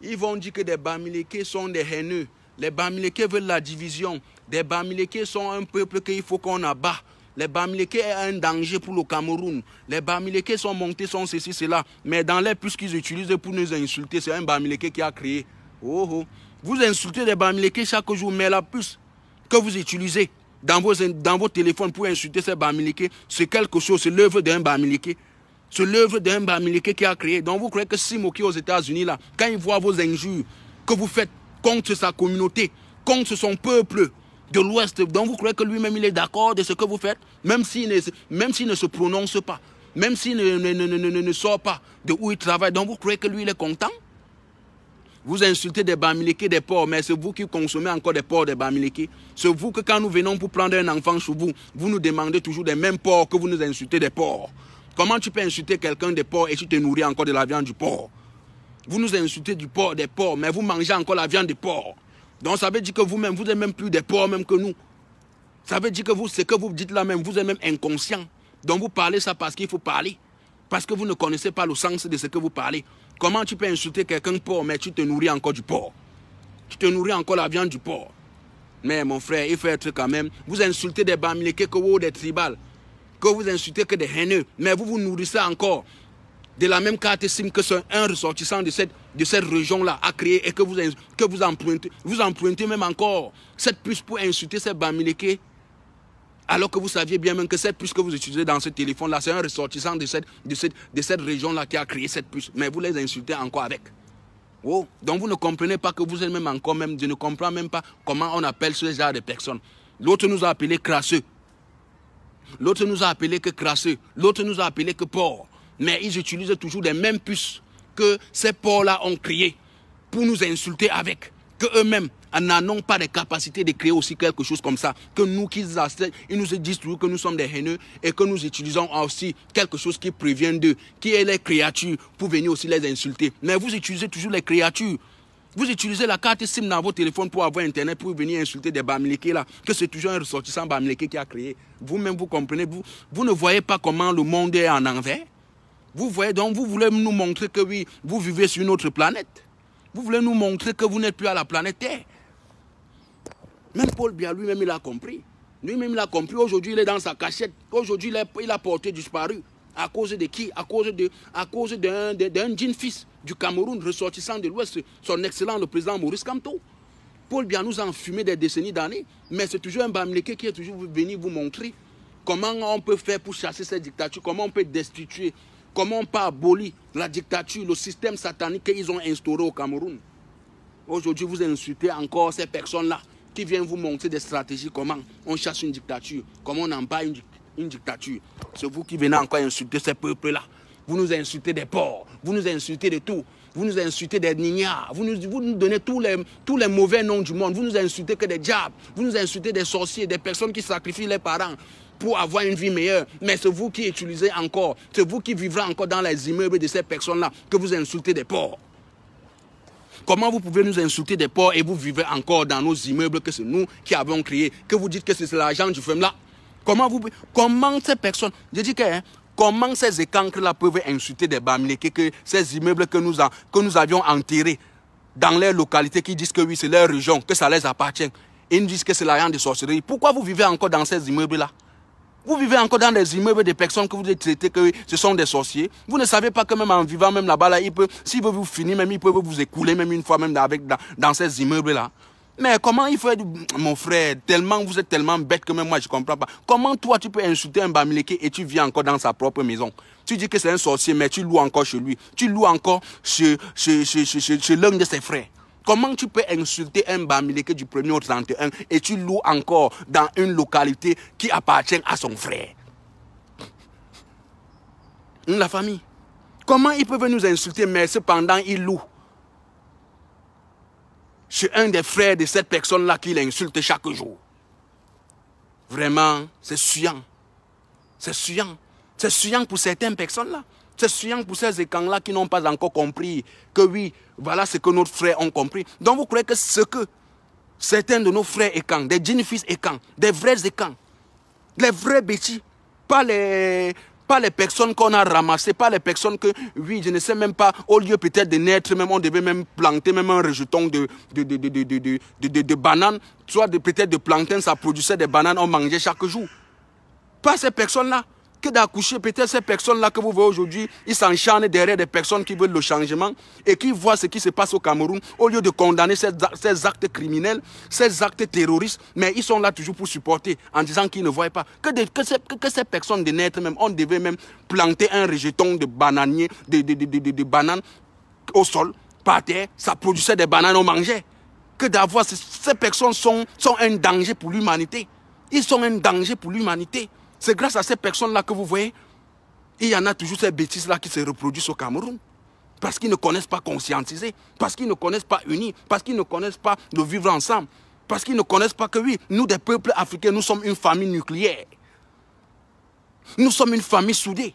Ils vont dire que des Bamileke sont des haineux. Les Bamileke veulent la division. Les Bamileke sont un peuple qu'il faut qu'on abat. Les Bamileke est un danger pour le Cameroun. Les Bamileke sont montés, sont ceci, cela. Mais dans les puces qu'ils utilisent pour nous insulter, c'est un Bamileke qui a créé. Oh, oh. Vous insultez les Bamileke chaque jour, mais la puce que vous utilisez dans vos téléphones pour insulter ces Bamileke, c'est quelque chose, c'est l'œuvre d'un Bamileke. C'est l'œuvre d'un Bamileke qui a créé. Donc vous croyez que Simoki aux États-Unis, là, quand il voit vos injures que vous faites contre sa communauté, contre son peuple de l'Ouest, donc vous croyez que lui-même il est d'accord de ce que vous faites, même s'il ne se prononce pas, même s'il ne sort pas de où il travaille, donc vous croyez que lui il est content? Vous insultez des Bamileke, des porcs, mais c'est vous qui consommez encore des porcs, des Bamileke. C'est vous que quand nous venons pour prendre un enfant chez vous, vous nous demandez toujours des mêmes porcs que vous nous insultez des porcs. Comment tu peux insulter quelqu'un des porcs et tu te nourris encore de la viande du porc? Vous nous insultez du porc, des porcs, mais vous mangez encore la viande des porcs. Donc ça veut dire que vous-même, vous n'êtes même plus des porcs même que nous. Ça veut dire que vous, ce que vous dites là même, vous êtes même inconscient. Donc vous parlez ça parce qu'il faut parler. Parce que vous ne connaissez pas le sens de ce que vous parlez. Comment tu peux insulter quelqu'un de porc, mais tu te nourris encore du porc? Tu te nourris encore la viande du porc. Mais mon frère, il faut être quand même... Vous insultez des Bamileke, des tribales, que vous insultez que des haineux, mais vous vous nourrissez encore de la même carte SIM que un ressortissant de cette région-là a créé et que vous empruntez même encore cette puce pour insulter ces Bamileke, alors que vous saviez bien même que cette puce que vous utilisez dans ce téléphone-là, c'est un ressortissant de cette région-là qui a créé cette puce, mais vous les insultez encore avec. Oh. Donc vous ne comprenez pas que vous êtes même encore, même, je ne comprends même pas comment on appelle ce genre de personnes. L'autre nous a appelé crasseux. L'autre nous a appelé que crasseux. L'autre nous a appelé que porc. Mais ils utilisent toujours les mêmes puces que ces porcs-là ont créées pour nous insulter avec. Que eux-mêmes n'en ont pas de capacité de créer aussi quelque chose comme ça. Que nous, ils nous disent toujours que nous sommes des haineux et que nous utilisons aussi quelque chose qui prévient d'eux, qui est les créatures, pour venir aussi les insulter. Mais vous utilisez toujours les créatures. Vous utilisez la carte SIM dans votre téléphone pour avoir Internet, pour venir insulter des Bamileke là, que c'est toujours un ressortissant Bamileke qui a créé. Vous-même, vous comprenez, vous ne voyez pas comment le monde est en envers. Vous voyez, donc vous voulez nous montrer que oui, vous vivez sur une autre planète. Vous voulez nous montrer que vous n'êtes plus à la planète Terre. Même Paul Biya lui-même, il a compris. Lui-même, il a compris. Aujourd'hui, il est dans sa cachette. Aujourd'hui, il a porté disparu. À cause de qui? À cause d'un jeune fils du Cameroun, ressortissant de l'Ouest, son excellent, le président Maurice Kamto. Paul Biya nous a enfumé des décennies d'années, mais c'est toujours un Bamileke qui est toujours venu vous montrer comment on peut faire pour chasser cette dictature, comment on peut destituer, comment on peut abolir la dictature, le système satanique qu'ils ont instauré au Cameroun. Aujourd'hui, vous insultez encore ces personnes-là qui viennent vous montrer des stratégies, comment on chasse une dictature, comment on emballe une dictature. C'est vous qui venez encore insulter ces peuples-là. Vous nous insultez des porcs, vous nous insultez de tout. Vous nous insultez des nignards, vous nous donnez tous les mauvais noms du monde. Vous nous insultez que des diables, vous nous insultez des sorciers, des personnes qui sacrifient les parents pour avoir une vie meilleure. Mais c'est vous qui utilisez encore, c'est vous qui vivrez encore dans les immeubles de ces personnes-là que vous insultez des porcs. Comment vous pouvez nous insulter des porcs et vous vivez encore dans nos immeubles que c'est nous qui avons créé, que vous dites que c'est l'argent du FEMLA? Comment ces personnes, je dis que comment ces écancres-là peuvent insulter des Bamileke, que ces immeubles que nous avions enterrés dans les localités qui disent que oui, c'est leur région, que ça les appartient. Ils nous disent que c'est l'argent de sorcellerie. Pourquoi vous vivez encore dans ces immeubles-là? Vous vivez encore dans des immeubles de personnes que vous traitez que ce sont des sorciers. Vous ne savez pas que même en vivant même là-bas, là, s'ils veulent vous finir, même ils peuvent vous écouler même une fois même dans ces immeubles-là. Mais comment il faut être, mon frère, vous êtes tellement bête que même moi je ne comprends pas. Comment toi tu peux insulter un Bamileke et tu vis encore dans sa propre maison? Tu dis que c'est un sorcier, mais tu loues encore chez lui. Tu loues encore chez l'un de ses frères. Comment tu peux insulter un Bamileke du 1er au 31 et tu loues encore dans une localité qui appartient à son frère? La famille. Comment ils peuvent nous insulter, mais cependant ils louent chez un des frères de cette personne-là qui l'insulte chaque jour? Vraiment, c'est suyant. C'est suyant. C'est suyant pour certaines personnes-là. C'est suyant pour ces écans-là qui n'ont pas encore compris que oui, voilà ce que nos frères ont compris. Donc vous croyez que ce que certains de nos frères écans, des jeunes fils écans, des vrais écans, les vrais bêtis, pas les personnes qu'on a ramassées, pas les personnes que, oui, je ne sais même pas, au lieu peut-être de naître, même on devait même planter même un rejeton de bananes, soit peut-être de plantain, ça produisait des bananes, on mangeait chaque jour. Pas ces personnes-là. Que d'accoucher, peut-être ces personnes-là que vous voyez aujourd'hui, ils s'enchanent derrière des personnes qui veulent le changement et qui voient ce qui se passe au Cameroun, au lieu de condamner ces actes criminels, ces actes terroristes, mais ils sont là toujours pour supporter en disant qu'ils ne voient pas. Que ces personnes de naître même, on devait même planter un rejeton de bananier, de bananes au sol, par terre, ça produisait des bananes, on mangeait. Que d'avoir, ces personnes sont un danger pour l'humanité. Ils sont un danger pour l'humanité. C'est grâce à ces personnes-là que vous voyez, il y en a toujours ces bêtises-là qui se reproduisent au Cameroun. Parce qu'ils ne connaissent pas conscientiser, parce qu'ils ne connaissent pas unir, parce qu'ils ne connaissent pas de vivre ensemble, parce qu'ils ne connaissent pas que oui, nous des peuples africains, nous sommes une famille nucléaire. Nous sommes une famille soudée.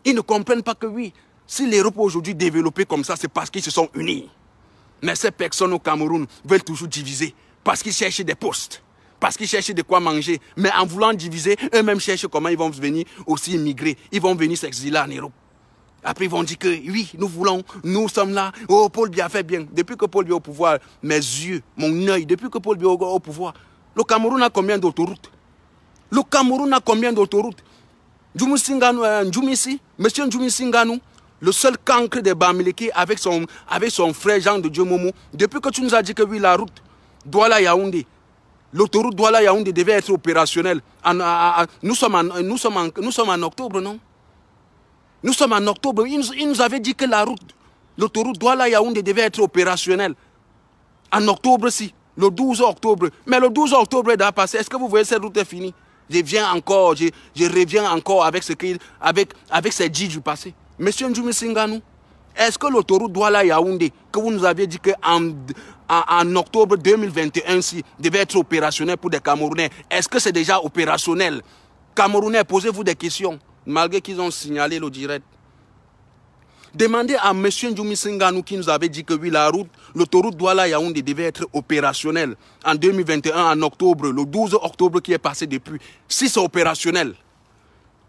Ils ne comprennent pas que oui, si l'Europe aujourd'hui est développée comme ça, c'est parce qu'ils se sont unis. Mais ces personnes au Cameroun veulent toujours diviser, parce qu'ils cherchent des postes. Parce qu'ils cherchent de quoi manger. Mais en voulant diviser, eux-mêmes cherchent comment ils vont venir aussi immigrer. Ils vont venir s'exiler en Europe. Après, ils vont dire que oui, nous sommes là. Oh, Paul Biya fait bien. Depuis que Paul Biya est au pouvoir, mes yeux, mon œil, depuis que Paul Biya est au pouvoir, le Cameroun a combien d'autoroutes? Le Cameroun a combien d'autoroutes? Monsieur Ndjoumissi Nganou, le seul cancre des Bamileke avec son frère Jean de Dieu Momo, depuis que tu nous as dit que oui, la route Douala-Yaoundé, l'autoroute Douala-Yaoundé devait être opérationnelle. Nous sommes en octobre, non? Nous sommes en octobre. Il nous avait dit que l'autoroute Douala-Yaoundé devait être opérationnelle. En octobre, si. Le 12 octobre. Mais le 12 octobre est passé. Est-ce que vous voyez cette route est finie? je reviens encore avec ces dits du passé. Monsieur Ndjoumi Singanou, est-ce que l'autoroute Douala-Yaoundé, que vous nous aviez dit qu'en octobre 2021, si devait être opérationnel pour des Camerounais, est-ce que c'est déjà opérationnel? Camerounais, posez-vous des questions, malgré qu'ils ont signalé le direct. Demandez à M. Ndjoumi Singanou qui nous avait dit que oui, l'autoroute Douala-Yaoundé devait être opérationnelle en 2021, en octobre, le 12 octobre qui est passé depuis. Si c'est opérationnel,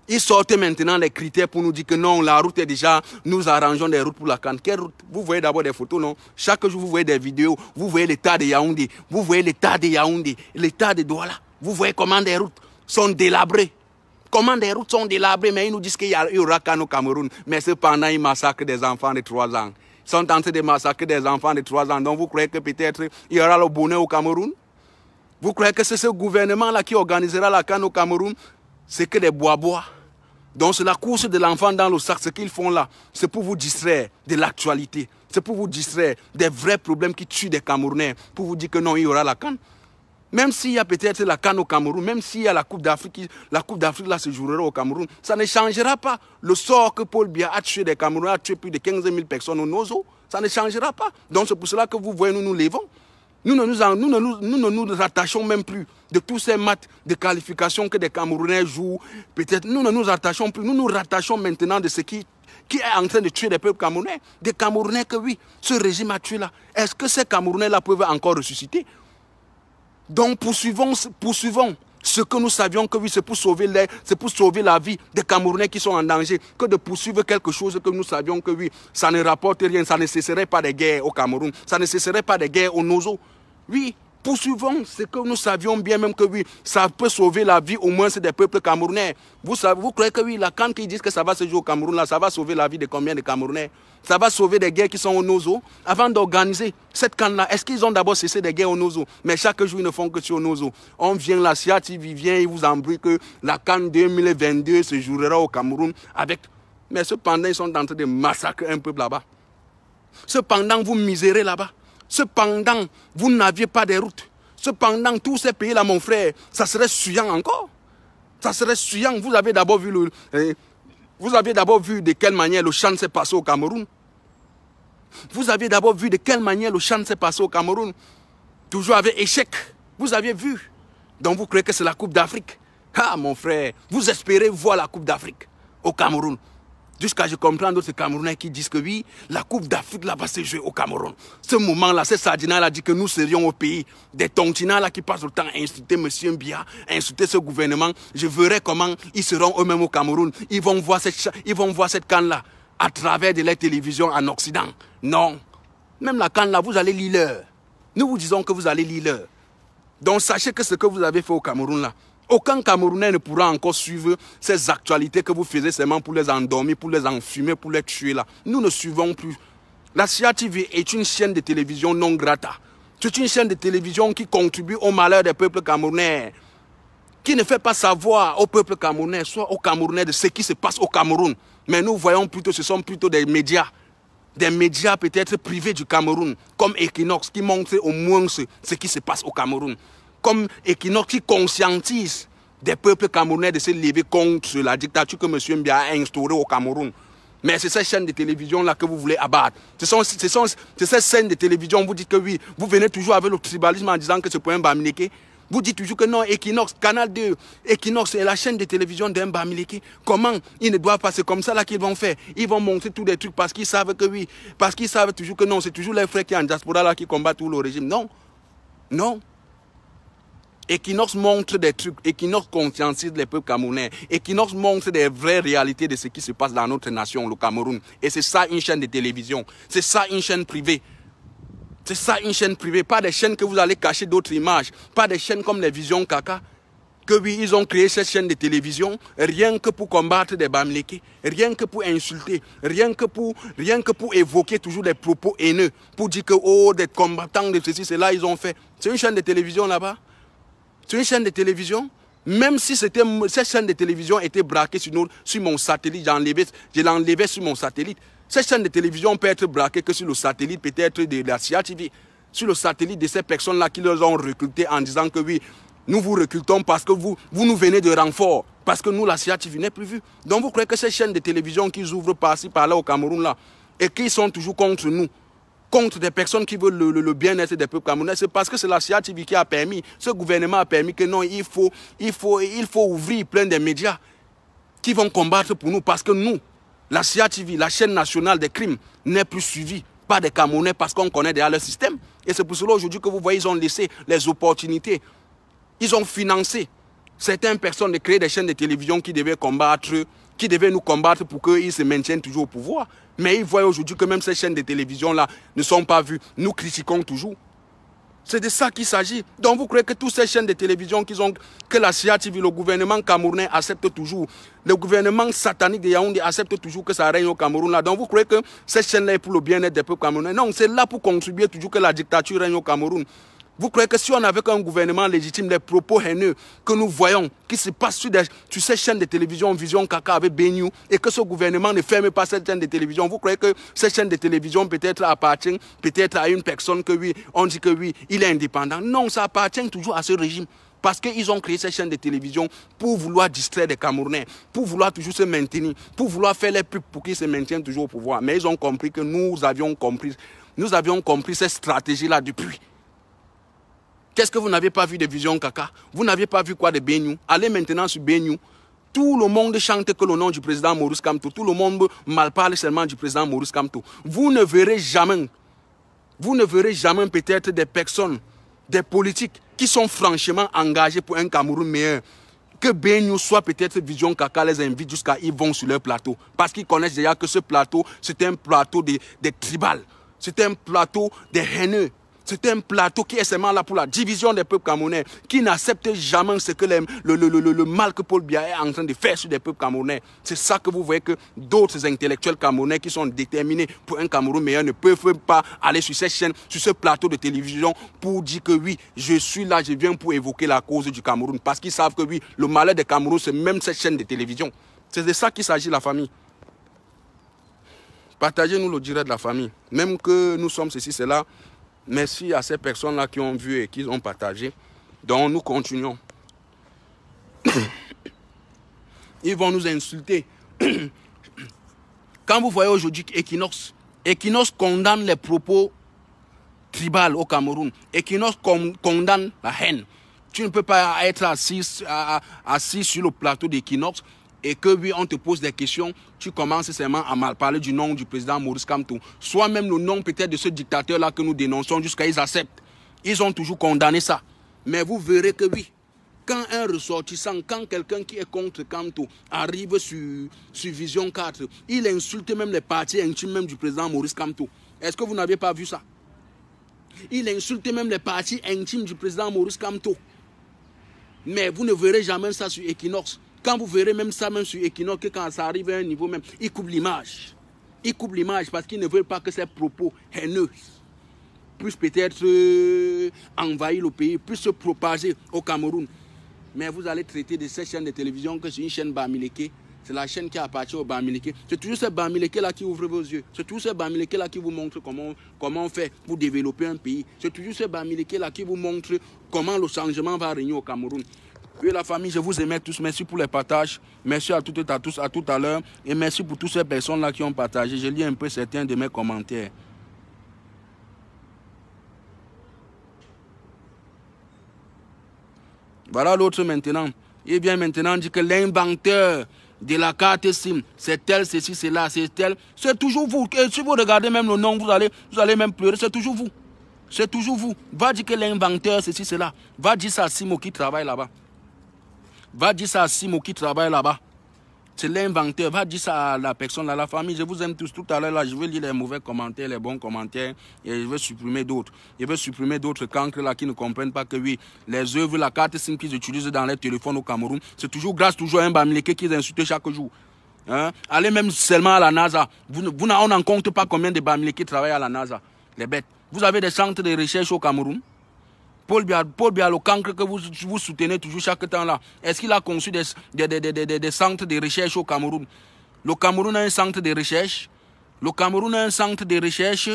il sortait maintenant les critères pour nous dire que non, la route est déjà, nous arrangeons des routes pour la CAN. Quelle route? Vous voyez d'abord des photos, non? Chaque jour, vous voyez des vidéos, vous voyez l'état de Yaoundé, vous voyez l'état de Yaoundé, l'état de Douala. Vous voyez comment des routes sont délabrées. Comment des routes sont délabrées, mais ils nous disent qu'il y aura CAN au Cameroun. Mais cependant, ils massacrent des enfants de 3 ans. Ils sont en train de massacrer des enfants de 3 ans. Donc vous croyez que peut-être il y aura le bonheur au Cameroun? Vous croyez que c'est ce gouvernement-là qui organisera la CAN au Cameroun? C'est que des bois-bois. Donc c'est la course de l'enfant dans le sac. Ce qu'ils font là, c'est pour vous distraire de l'actualité. C'est pour vous distraire des vrais problèmes qui tuent des Camerounais. Pour vous dire que non, il y aura la CAN. Même s'il y a peut-être la CAN au Cameroun, même s'il y a la Coupe d'Afrique là se jouera au Cameroun, ça ne changera pas le sort que Paul Biya a tué des Camerounais, a tué plus de 15 000 personnes au Nozo. Ça ne changera pas. Donc c'est pour cela que vous voyez, nous nous levons. Nous ne nous rattachons même plus de tous ces matchs de qualification que des Camerounais jouent. Peut-être nous ne nous rattachons plus. Nous nous rattachons maintenant de ce qui est en train de tuer des peuples camerounais. Des Camerounais que oui, ce régime a tué là. Est-ce que ces Camerounais-là peuvent encore ressusciter? Donc poursuivons ce que nous savions que oui, c'est pour sauver la vie des Camerounais qui sont en danger, que de poursuivre quelque chose que nous savions que oui, ça ne rapporte rien, ça ne cesserait pas de guerre au Cameroun, ça ne cesserait pas de guerre au Nozo. Oui, poursuivons ce que nous savions bien même que oui, ça peut sauver la vie au moins des peuples camerounais. Vous croyez que oui, la CAN qui disent que ça va se jouer au Cameroun, là, ça va sauver la vie de combien de Camerounais? Ça va sauver des guerres qui sont au Nozo. Avant d'organiser cette CAN-là, est-ce qu'ils ont d'abord cessé des guerres au Nozo? Mais chaque jour, ils ne font que sur au Nozo. On vient, la CIA TV vient, il vous embrouille que la CAN 2022 se jouera au Cameroun avec... Mais cependant, ils sont en train de massacrer un peuple là-bas. Cependant, vous misérez là-bas. Cependant, vous n'aviez pas de route. Cependant, tous ces pays-là, mon frère, ça serait suyant encore. Ça serait suyant. Vous avez d'abord vu de quelle manière le chant s'est passé au Cameroun. Vous avez d'abord vu de quelle manière le chant s'est passé au Cameroun. Toujours avec échec. Vous avez vu. Donc vous croyez que c'est la Coupe d'Afrique. Ah mon frère, vous espérez voir la Coupe d'Afrique au Cameroun. Jusqu'à je comprends d'autres Camerounais qui disent que oui, la Coupe d'Afrique là va se jouer au Cameroun. Ce moment-là, ces Sardinats-là dit que nous serions au pays des Tontinats-là qui passent le temps à insulter M. Biya, à insulter ce gouvernement. Je verrai comment ils seront eux-mêmes au Cameroun. Ils vont voir cette CAN-là à travers de la télévision en Occident. Non. Même la CAN-là, vous allez lire l'heure. Nous vous disons que vous allez lire l'heure. Donc sachez que ce que vous avez fait au Cameroun là, aucun Camerounais ne pourra encore suivre ces actualités que vous faisiez seulement pour les endormir, pour les enfumer, pour les tuer là. Nous ne suivons plus. La CIA TV est une chaîne de télévision non grata. C'est une chaîne de télévision qui contribue au malheur des peuples camerounais. Qui ne fait pas savoir au peuple camerounais, soit aux Camerounais de ce qui se passe au Cameroun. Mais nous voyons plutôt, ce sont plutôt des médias peut-être privés du Cameroun, comme Equinox, qui montrent au moins ce qui se passe au Cameroun. Comme Equinox qui conscientise des peuples camerounais de se lever contre la dictature que M. Biya a instaurée au Cameroun. Mais c'est cette chaîne de télévision-là que vous voulez abattre. C'est cette chaîne de télévision, vous dites que oui, vous venez toujours avec le tribalisme en disant que c'est pour un Bamileke. Vous dites toujours que non, Equinox, Canal 2, Equinox est la chaîne de télévision d'un Bamileke. Comment ils ne doivent pas, c'est comme ça là qu'ils vont faire. Ils vont montrer tous les trucs parce qu'ils savent que oui, parce qu'ils savent toujours que non, c'est toujours les frères qui sont en diaspora là qui combattent tout le régime. Non, non. Equinox montre des trucs, Equinox conscientise les peuples camerounais, Equinox montre des vraies réalités de ce qui se passe dans notre nation, le Cameroun. Et c'est ça une chaîne de télévision, c'est ça une chaîne privée. C'est ça une chaîne privée, pas des chaînes que vous allez cacher d'autres images, pas des chaînes comme les Visions Kaka, que oui, ils ont créé cette chaîne de télévision rien que pour combattre des Bamileke, rien que pour insulter, rien que pour évoquer toujours des propos haineux, pour dire que oh, des combattants de ceci, cela, ils ont fait. C'est une chaîne de télévision là-bas. C'est une chaîne de télévision. Même si cette chaîne de télévision était braquée sur mon satellite, je l'ai enlevé sur mon satellite. Cette chaîne de télévision peut être braquée que sur le satellite peut-être de la CIA TV. Sur le satellite de ces personnes-là qui les ont recrutés en disant que oui, Nous vous recrutons parce que vous nous venez de renfort. Parce que nous, la CIATV n'est plus vue. Donc vous croyez que ces chaînes de télévision qu'ils ouvrent par-ci, par-là au Cameroun, là, et qui sont toujours contre nous, contre des personnes qui veulent le bien-être des peuples camerounais, c'est parce que c'est la CIATV qui a permis, ce gouvernement a permis que non, il faut ouvrir plein de médias qui vont combattre pour nous. Parce que nous, la CIATV, la chaîne nationale des crimes, n'est plus suivie par des Camerounais parce qu'on connaît déjà leur système. Et c'est pour cela aujourd'hui que vous voyez, ils ont laissé les opportunités. Ils ont financé certaines personnes de créer des chaînes de télévision qui devaient nous combattre pour qu'ils se maintiennent toujours au pouvoir. Mais ils voient aujourd'hui que même ces chaînes de télévision-là ne sont pas vues. Nous critiquons toujours. C'est de ça qu'il s'agit. Donc vous croyez que toutes ces chaînes de télévision que la CIATV, le gouvernement camerounais accepte toujours, le gouvernement satanique de Yaoundé accepte toujours que ça règne au Cameroun là. Donc vous croyez que cette chaîne-là est pour le bien-être des peuples camerounais? Non, c'est là pour contribuer toujours que la dictature règne au Cameroun. Vous croyez que si on avait un gouvernement légitime, les propos haineux que nous voyons, qui se passent sur ces chaînes de télévision, Vision Kaka avec Benyu, et que ce gouvernement ne ferme pas cette chaîne de télévision, vous croyez que cette chaîne de télévision peut-être appartient peut-être à une personne que oui, on dit que oui, il est indépendant? Non, ça appartient toujours à ce régime. Parce qu'ils ont créé cette chaîne de télévision pour vouloir distraire les Camerounais, pour vouloir toujours se maintenir, pour vouloir faire les pubs pour qu'ils se maintiennent toujours au pouvoir. Mais ils ont compris que nous avions compris cette stratégie-là depuis. Qu'est-ce que vous n'avez pas vu de Vision Kaka? Vous n'avez pas vu quoi de Benyu? Allez maintenant sur Benyu. Tout le monde chante que le nom du président Maurice Kamto. Tout le monde malparle seulement du président Maurice Kamto. Vous ne verrez jamais peut-être des personnes, des politiques qui sont franchement engagés pour un Cameroun meilleur. Que Benyu soit peut-être Vision Kaka les invite jusqu'à ils vont sur leur plateau. Parce qu'ils connaissent déjà que ce plateau, c'est un plateau des tribales. C'est un plateau des haineux. C'est un plateau qui est seulement là pour la division des peuples camerounais, qui n'accepte jamais ce que le mal que Paul Biya est en train de faire sur des peuples camerounais. C'est ça que vous voyez que d'autres intellectuels camerounais qui sont déterminés pour un Cameroun meilleur ne peuvent pas aller sur cette chaîne, sur ce plateau de télévision pour dire que oui, je suis là, je viens pour évoquer la cause du Cameroun. Parce qu'ils savent que oui, le malheur des Cameroun, c'est même cette chaîne de télévision. C'est de ça qu'il s'agit, la famille. Partagez-nous le direct de la famille. Même que nous sommes ceci, cela. Merci à ces personnes-là qui ont vu et qui ont partagé. Donc nous continuons. Ils vont nous insulter. Quand vous voyez aujourd'hui Equinox condamne les propos tribaux au Cameroun. Equinox condamne la haine. Tu ne peux pas être assis sur le plateau d'Equinox et que oui, on te pose des questions, tu commences seulement à mal parler du nom du président Maurice Kamto. Soit même le nom peut-être de ce dictateur-là que nous dénonçons jusqu'à ils acceptent. Ils ont toujours condamné ça. Mais vous verrez que oui, quand un ressortissant, quand quelqu'un qui est contre Kamto arrive sur Vision 4, il insulte même les parties intimes même du président Maurice Kamto. Est-ce que vous n'avez pas vu ça? Il insulte même les parties intimes du président Maurice Kamto. Mais vous ne verrez jamais ça sur Equinox. Quand vous verrez même ça, même sur Equinox, que quand ça arrive à un niveau même, il coupe l'image. Il coupe l'image parce qu'il ne veut pas que ces propos haineux puissent peut-être envahir le pays, puissent se propager au Cameroun. Mais vous allez traiter de cette chaîne de télévision que c'est une chaîne Bamileke. C'est la chaîne qui appartient au Bamileke. C'est toujours ces Bamileke-là qui ouvrent vos yeux. C'est toujours ces Bamileke-là qui vous montrent comment on fait pour développer un pays. C'est toujours ces Bamileke-là qui vous montrent comment le changement va régner au Cameroun. Oui, la famille, je vous aimais tous. Merci pour les partages. Merci à toutes et à tous, à tout à l'heure. Et merci pour toutes ces personnes-là qui ont partagé. Je lis un peu certains de mes commentaires. Voilà l'autre maintenant. Il vient maintenant dire que l'inventeur de la carte SIM, c'est tel, ceci, cela, c'est tel. C'est toujours vous. Et si vous regardez même le nom, vous allez même pleurer. C'est toujours vous. C'est toujours vous. Va dire que l'inventeur, ceci, cela. Va dire ça à Simo qui travaille là-bas. Va dire ça à Simo qui travaille là-bas. C'est l'inventeur. Va dire ça à la personne, à la famille. Je vous aime tous. Tout à l'heure, là, je vais lire les mauvais commentaires, les bons commentaires. Et je vais supprimer d'autres. Je vais supprimer d'autres cancres là qui ne comprennent pas que oui, les œuvres, la carte SIM qu'ils utilisent dans les téléphones au Cameroun, c'est toujours grâce toujours à un Bamileke qu'ils insultent chaque jour. Hein? Allez même seulement à la NASA. On n'en compte pas combien de Bamileke travaillent à la NASA. Les bêtes. Vous avez des centres de recherche au Cameroun. Paul Biya, le cancre que vous soutenez toujours chaque temps là, est-ce qu'il a conçu des centres de recherche au Cameroun? Le Cameroun a un centre de recherche. Le Cameroun a un centre de recherche.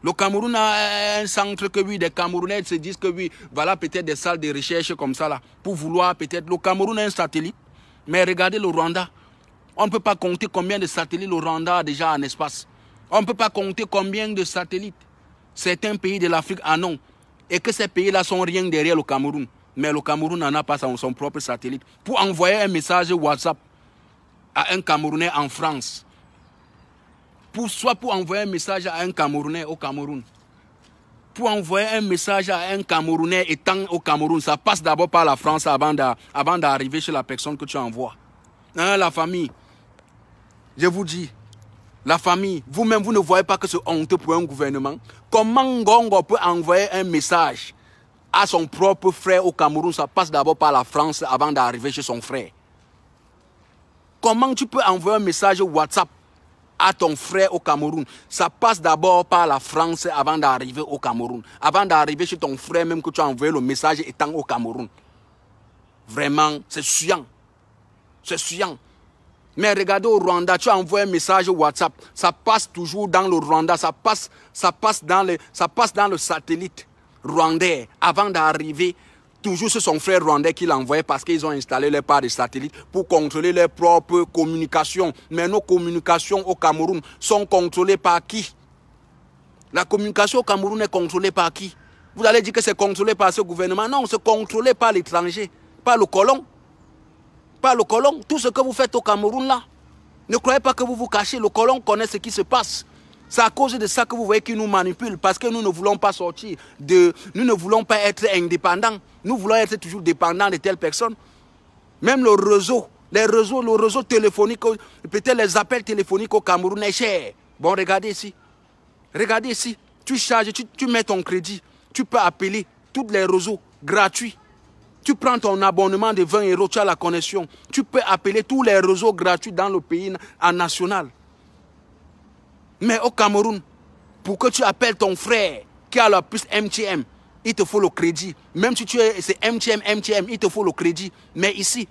Le Cameroun a un centre que oui, des Camerounais se disent que oui, voilà peut-être des salles de recherche comme ça là, pour vouloir peut-être. Le Cameroun a un satellite, mais regardez le Rwanda. On ne peut pas compter combien de satellites le Rwanda a déjà en espace. On ne peut pas compter combien de satellites certains pays de l'Afrique en ont. Et que ces pays-là sont rien derrière le Cameroun. Mais le Cameroun n'en a pas son propre satellite. Pour envoyer un message WhatsApp à un Camerounais en France, soit pour envoyer un message à un Camerounais au Cameroun, pour envoyer un message à un Camerounais étant au Cameroun, ça passe d'abord par la France avant d'arriver chez la personne que tu envoies. Hein, la famille, je vous dis, la famille, vous-même, vous ne voyez pas que c'est honteux pour un gouvernement. Comment Ngongo peut envoyer un message à son propre frère au Cameroun, ça passe d'abord par la France avant d'arriver chez son frère. Comment tu peux envoyer un message WhatsApp à ton frère au Cameroun? Ça passe d'abord par la France avant d'arriver au Cameroun. Avant d'arriver chez ton frère, même que tu as envoyé le message étant au Cameroun. Vraiment, c'est chiant. C'est chiant. Mais regardez au Rwanda, tu as envoyé un message WhatsApp. Ça passe toujours dans le Rwanda. Ça passe dans le satellite rwandais avant d'arriver toujours sur son frère rwandais qui l'envoyait parce qu'ils ont installé leur part de satellite pour contrôler leurs propres communications. Mais nos communications au Cameroun sont contrôlées par qui? La communication au Cameroun est contrôlée par qui? Vous allez dire que c'est contrôlé par ce gouvernement. Non, c'est contrôlé par l'étranger, par le colon. Par le colon. Tout ce que vous faites au Cameroun là, ne croyez pas que vous vous cachez. Le colon connaît ce qui se passe. C'est à cause de ça que vous voyez qu'il nous manipule. Parce que nous ne voulons pas sortir nous ne voulons pas être indépendants. Nous voulons être toujours dépendants de telles personnes. Même le réseau téléphonique, peut-être les appels téléphoniques au Cameroun est cher. Bon, regardez ici. Regardez ici. Tu charges, tu mets ton crédit. Tu peux appeler tous les réseaux gratuits. Tu prends ton abonnement de 20 €, tu as la connexion. Tu peux appeler tous les réseaux gratuits dans le pays en national. Mais au Cameroun, pour que tu appelles ton frère qui a la puce MTM, il te faut le crédit. Même si c'est MTM, il te faut le crédit. Mais ici,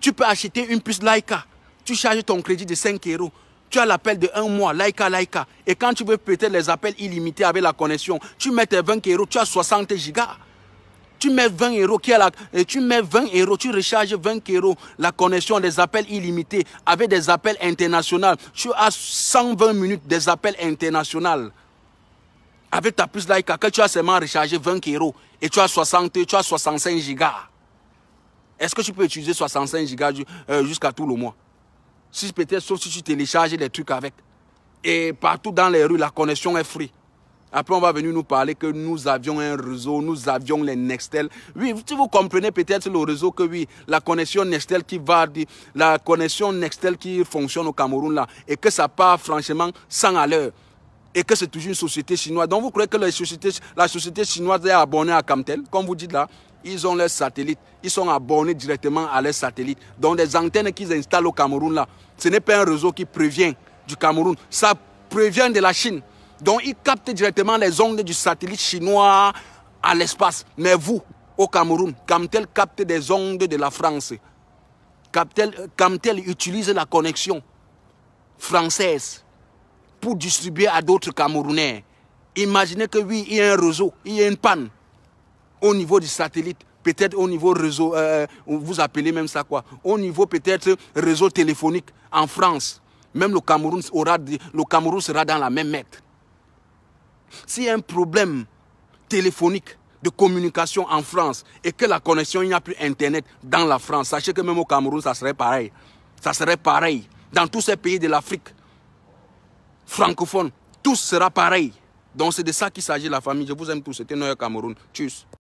tu peux acheter une puce Laika. Tu charges ton crédit de 5 €. Tu as l'appel de 1 mois, Laika. Et quand tu veux peut-être les appels illimités avec la connexion, tu mets tes 20 €, tu as 60 gigas. Tu mets 20 €, tu recharges 20 € la connexion des appels illimités avec des appels internationaux. Tu as 120 minutes des appels internationaux. Avec ta puce Laika, que tu as seulement rechargé 20 € et tu as 65 gigas. Est-ce que tu peux utiliser 65 gigas jusqu'à tout le mois? Si peut-être, sauf si tu télécharges des trucs avec. Et partout dans les rues, la connexion est free. Après, on va venir nous parler que nous avions un réseau, nous avions les Nextel. Oui, si vous comprenez peut-être le réseau que oui, la connexion Nextel qui fonctionne au Cameroun là, et que ça part franchement 100 à l'heure. Et que c'est toujours une société chinoise. Donc vous croyez que la société chinoise est abonnée à Camtel? Comme vous dites là, ils ont leurs satellites. Ils sont abonnés directement à leurs satellites. Donc des antennes qu'ils installent au Cameroun là, ce n'est pas un réseau qui provient du Cameroun. Ça provient de la Chine. Donc, ils captent directement les ondes du satellite chinois à l'espace. Mais vous, au Cameroun, Camtel capte des ondes de la France. Camtel utilise la connexion française pour distribuer à d'autres Camerounais. Imaginez que oui, il y a un réseau, il y a une panne au niveau du satellite. Peut-être au niveau réseau, vous appelez même ça quoi? Au niveau peut-être réseau téléphonique en France. Même le Cameroun sera dans la même mètre. S'il y a un problème téléphonique de communication en France et que la connexion, il n'y a plus Internet dans la France, sachez que même au Cameroun, ça serait pareil. Ça serait pareil. Dans tous ces pays de l'Afrique francophone, tout sera pareil. Donc c'est de ça qu'il s'agit, la famille. Je vous aime tous. C'était Noël Cameroun. Tchuss.